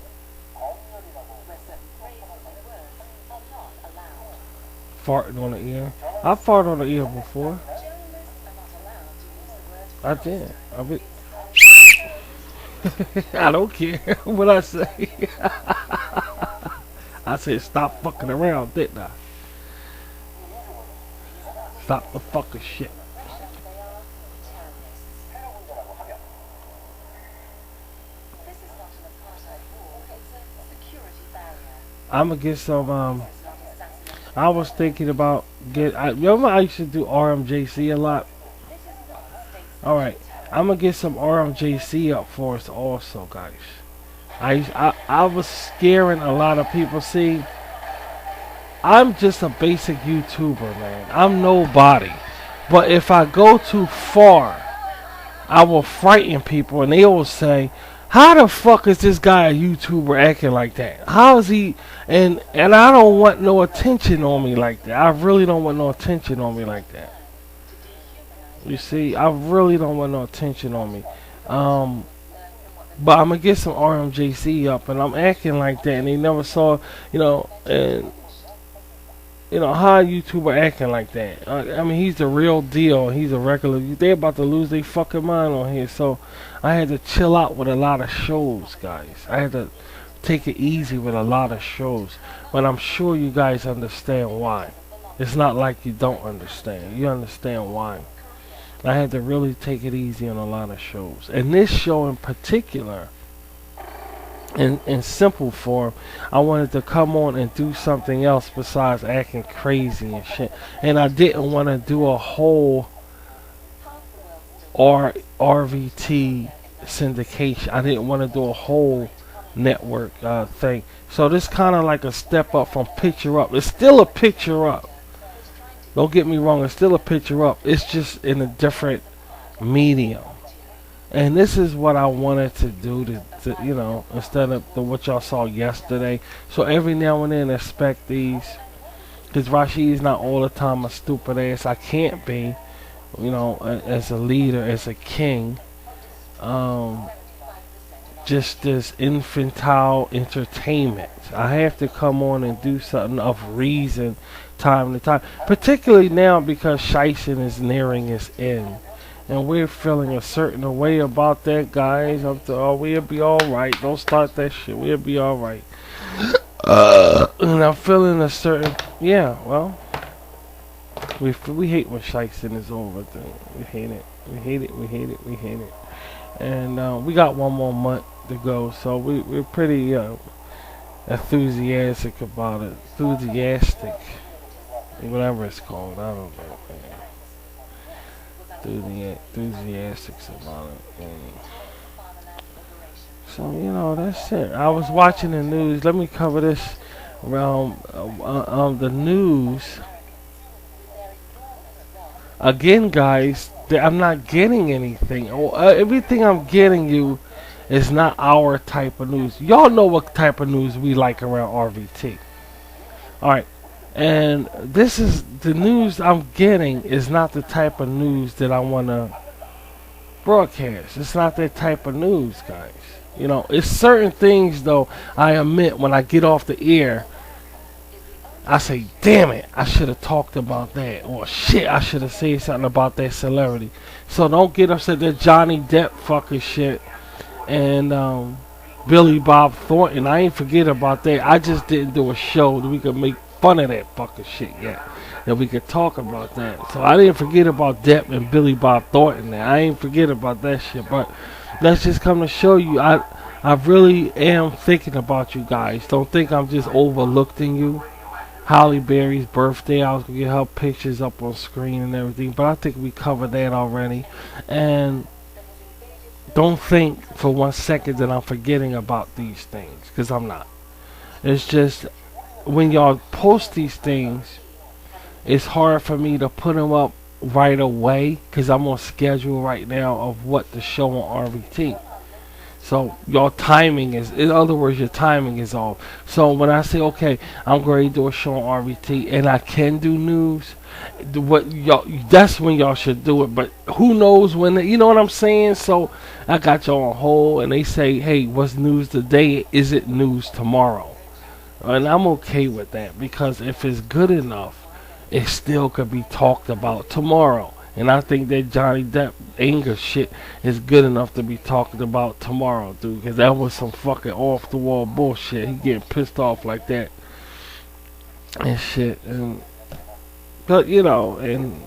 where certain phrases and words are not allowed. Farting on the ear. I farted on the ear before. Journalists are not allowed to use the word I did. I be, It's I don't care what I say. I said stop fucking around, didn't I? Stop the fucking shit. they are terrorists. This is not an apartheid wall, it's a security barrier. I'ma get some It's not assassination. I was thinking about remember I used to do RMJC a lot. This is not state Alright. I'm gonna get some RMJC up for us also, guys. I was scaring a lot of people. See, I'm just a basic YouTuber, man. I'm nobody. But if I go too far, I will frighten people, and they will say, "How the fuck is this guy a YouTuber acting like that? How is he?" And I don't want no attention on me like that. I really don't want no attention on me like that. You see, I really don't want no attention on me. But I'm gonna get some RMJC up, and I'm acting like that, and they never saw, and how a YouTuber acting like that. I mean, he's the real deal. He's a regular. They about to lose their fucking mind on here. So I had to chill out with a lot of shows, guys. I had to take it easy with a lot of shows. But I'm sure you guys understand why. It's not like you don't understand. You understand why. I had to really take it easy on a lot of shows. And this show in particular, in simple form, I wanted to come on and do something else besides acting crazy and shit. And I didn't want to do a whole RVT syndication. I didn't want to do a whole network thing. So this kind of like a step up from Picture Up. It's still a Picture Up. Don't get me wrong, it's still a Picture Up. It's just in a different medium. And this is what I wanted to do to instead of what y'all saw yesterday. So every now and then expect these. Because Rashid is not all the time a stupid ass. I can't be, as a leader, as a king. Just this infantile entertainment. I have to come on and do something of reason time to time. Particularly now because Shison is nearing its end. And we're feeling a certain way about that, guys. We'll be alright. Don't start that shit. We'll be alright. And I'm feeling a certain... Yeah, well... We hate when Shison is over. We hate it. We hate it. We hate it. We hate it. And we got one more month to go. So we're pretty enthusiastic about it. Enthusiastic. Whatever it's called. I don't know. Enthusiastic about it. So that's it. I was watching the news. Let me cover this around the news again, guys. I'm not getting anything. Everything I'm getting you is not our type of news. Y'all know what type of news we like around RVT. All right. And this is the news I'm getting is not the type of news that I want to broadcast. It's not that type of news, guys. It's certain things, though, I admit when I get off the air, I say, damn it, I should have talked about that. Or shit, I should have said something about that celebrity. So don't get upset that Johnny Depp fucking shit and Billy Bob Thornton. I ain't forget about that. I just didn't do a show that we could make fun of that fucking shit yet. That we could talk about that. So I didn't forget about Depp and Billy Bob Thornton there. I ain't forget about that shit. But let's just come to show you I really am thinking about you guys. Don't think I'm just overlooking you. Holly Berry's birthday, I was gonna get her pictures up on screen and everything, but I think we covered that already. And don't think for 1 second that I'm forgetting about these things, because I'm not. It's just when y'all post these things, it's hard for me to put them up right away because I'm on schedule right now of what to show on RVT. So your timing is, in other words, your timing is off. So when I say, okay, I'm going to do a show on RBT and I can do news, what y'all, that's when y'all should do it. But who knows when? You know what I'm saying? So I got y'all on hold, and they say, hey, what's news today? Is it news tomorrow? And I'm okay with that because if it's good enough, it still could be talked about tomorrow. And I think that Johnny Depp anger shit is good enough to be talked about tomorrow, dude. Because that was some fucking off the wall bullshit. He getting pissed off like that and shit. And but you know, and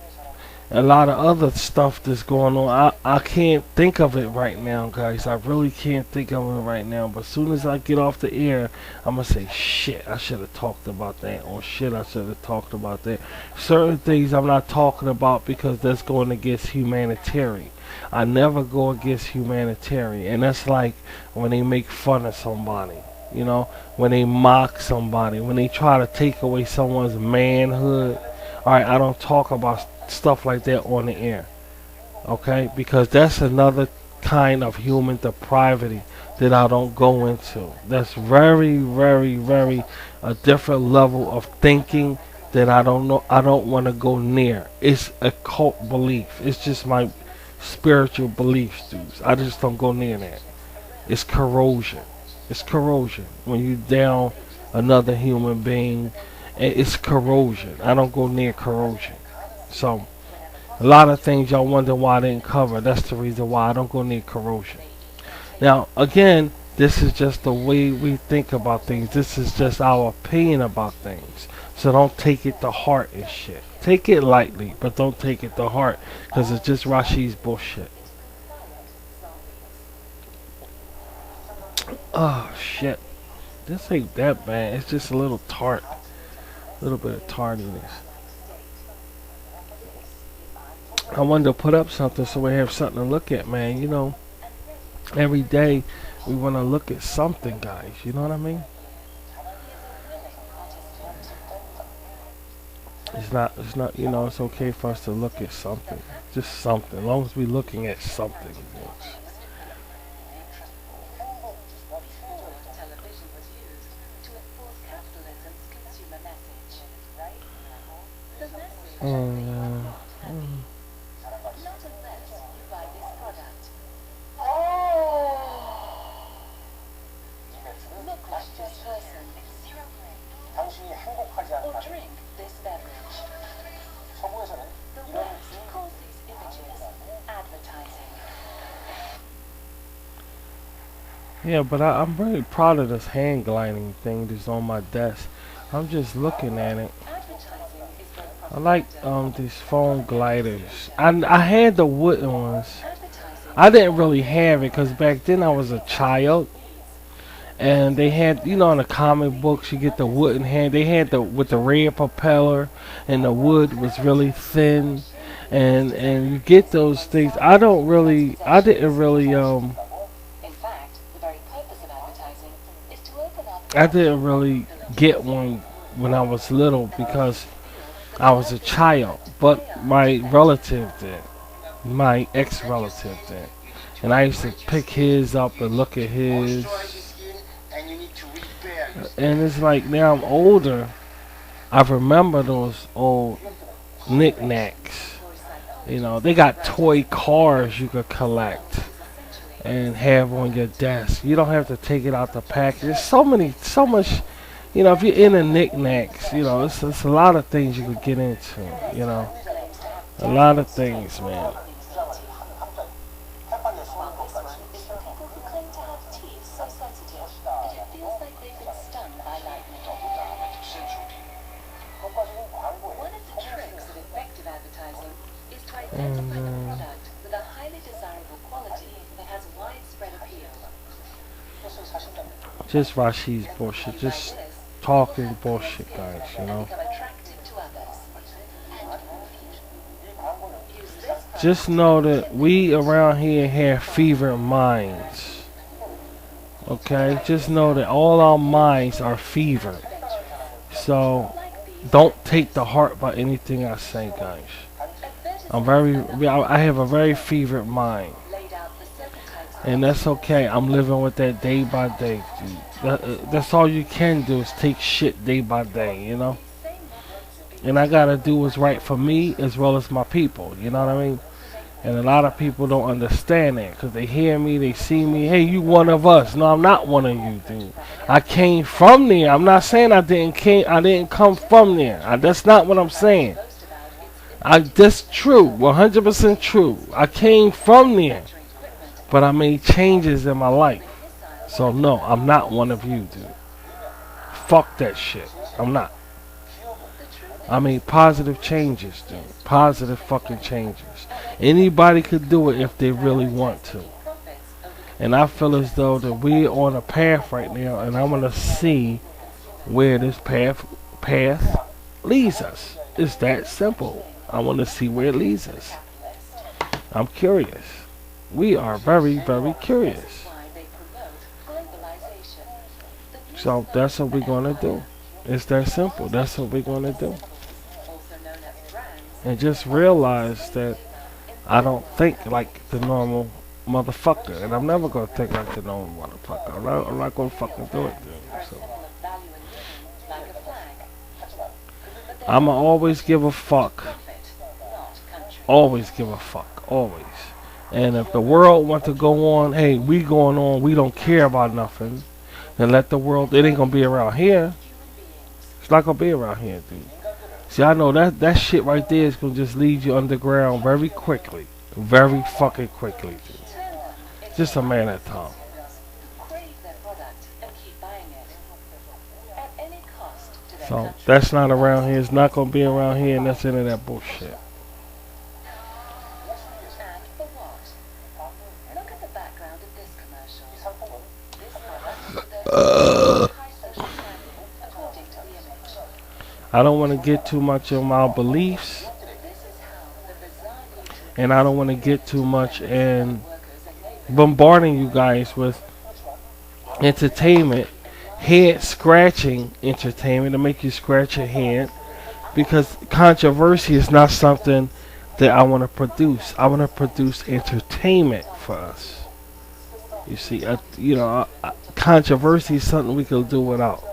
a lot of other stuff that's going on. I can't think of it right now, guys. I really can't think of it right now. But as soon as I get off the air, I'm going to say, shit, I should have talked about that. Or shit, I should have talked about that. Certain things I'm not talking about because that's going against humanitarian. I never go against humanitarian. And that's like when they make fun of somebody. You know, when they mock somebody, when they try to take away someone's manhood. Alright, I don't talk about stuff like that on the air. Okay? Because that's another kind of human depravity that I don't go into. That's very, very, very a different level of thinking that I don't know, I don't want to go near. It's a cult belief. It's just my spiritual beliefs, dudes. I just don't go near that. It's corrosion. It's corrosion. When you down another human being, it's corrosion. I don't go near corrosion. So, a lot of things y'all wonder why I didn't cover. That's the reason why I don't go near corrosion. Now, again, this is just the way we think about things. This is just our opinion about things. So don't take it to heart and shit. Take it lightly, but don't take it to heart. Because it's just Rashi's bullshit. Oh, shit. This ain't that bad. It's just a little tart. A little bit of tardiness. I wanted to put up something so we have something to look at, man. You know, every day we want to look at something, guys. You know what I mean? It's not, you know, it's okay for us to look at something. Just something. As long as we're looking at something. Television was used to enforce capitalism's consumer message. The message not unless you buy this product. Look like this person. Or drink this beverage. The West calls these images advertising. Yeah, but I'm really proud of this hand gliding thing that's on my desk. I'm just looking at it. Advertising is when I like these foam gliders. I had the wooden ones. advertising I didn't really have it because back then I was a child, and they had, you know, in the comic books you get the wooden hand. They had the with the red propeller, and the wood was really thin, and you get those things. I didn't really In fact, the very purpose of advertising is to open up I didn't really get one when I was little because I was a child, but my relative did. My ex-relative did. And I used to pick his up and look at his. And it's like now I'm older, I remember those old knickknacks. You know, they got toy cars you could collect and have on your desk. You don't have to take it out the package. There's so much. You know, if you're into knickknacks, you know, it's a lot of things you could get into. You know, a lot of things, man. while this one is for people who claim to have teeth so sensitive that it feels like they've been stung by lightning. One of the tricks of effective advertising is to identify the product with a highly desirable quality that has widespread appeal. Just Rashi's bullshit. Just talking bullshit, guys. You know. Become attractive to others. Use this Just know that we around here have fevered minds. Okay? Just know that all our minds are fevered. So don't take to heart by anything I say, guys. I have a very fevered mind. laid out the several types of And that's okay. I'm living with that day by day. Dude. That's all you can do is take shit day by day, you know? And I gotta do what's right for me as well as my people, you know what I mean? And a lot of people don't understand that because they hear me, they see me. Hey, you one of us. No, I'm not one of you, dude. I came from there. I'm not saying I didn't come from there. That's not what I'm saying. That's true, 100% true. I came from there, but I made changes in my life. So no, I'm not one of you, dude. Fuck that shit. I'm not. I made positive changes, dude. Positive fucking changes. Anybody could do it if they really want to. And I feel as though that we're on a path right now, and I want to see where this path leads us. It's that simple. I want to see where it leads us. I'm curious. We are very, very curious. So that's what we're going to do. It's that simple. That's what we're going to do. And just realize that I don't think like the normal motherfucker. And I'm never going to think like the normal motherfucker. I'm not going to fucking do it, dude. So. I'm going to always give a fuck. Always give a fuck. Always. And if the world wants to go on, hey, we going on, we don't care about nothing, then let the world, it ain't going to be around here. It's not going to be around here, dude. See, I know that shit right there is going to just leave you underground very quickly. Very fucking quickly, dude. Just a man at a time. So, that's not around here. It's not going to be around here, and that's the end of that bullshit. I don't want to get too much in my beliefs, and I don't want to get too much in bombarding you guys with entertainment, head scratching entertainment to make you scratch your head, because controversy is not something that I want to produce. I want to produce entertainment for us. You see, controversy is something we can do without.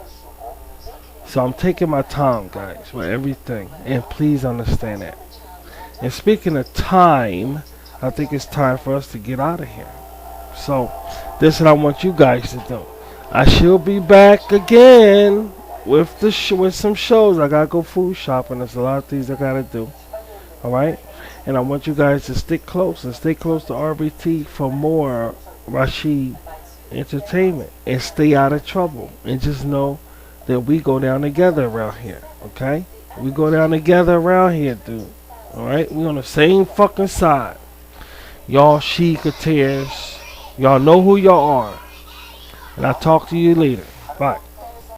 So I'm taking my time, guys, with everything. And please understand that. And speaking of time, I think it's time for us to get out of here. So this is what I want you guys to do. I shall be back again with with some shows. I gotta go food shopping. There's a lot of things I gotta do. Alright? And I want you guys to stick close and stay close to RBT for more Rashid entertainment. And stay out of trouble. And just know that we go down together around here, okay? We go down together around here, dude. Alright? We on the same fucking side. Y'all she-cateers. Y'all know who y'all are. And I'll talk to you later. Bye.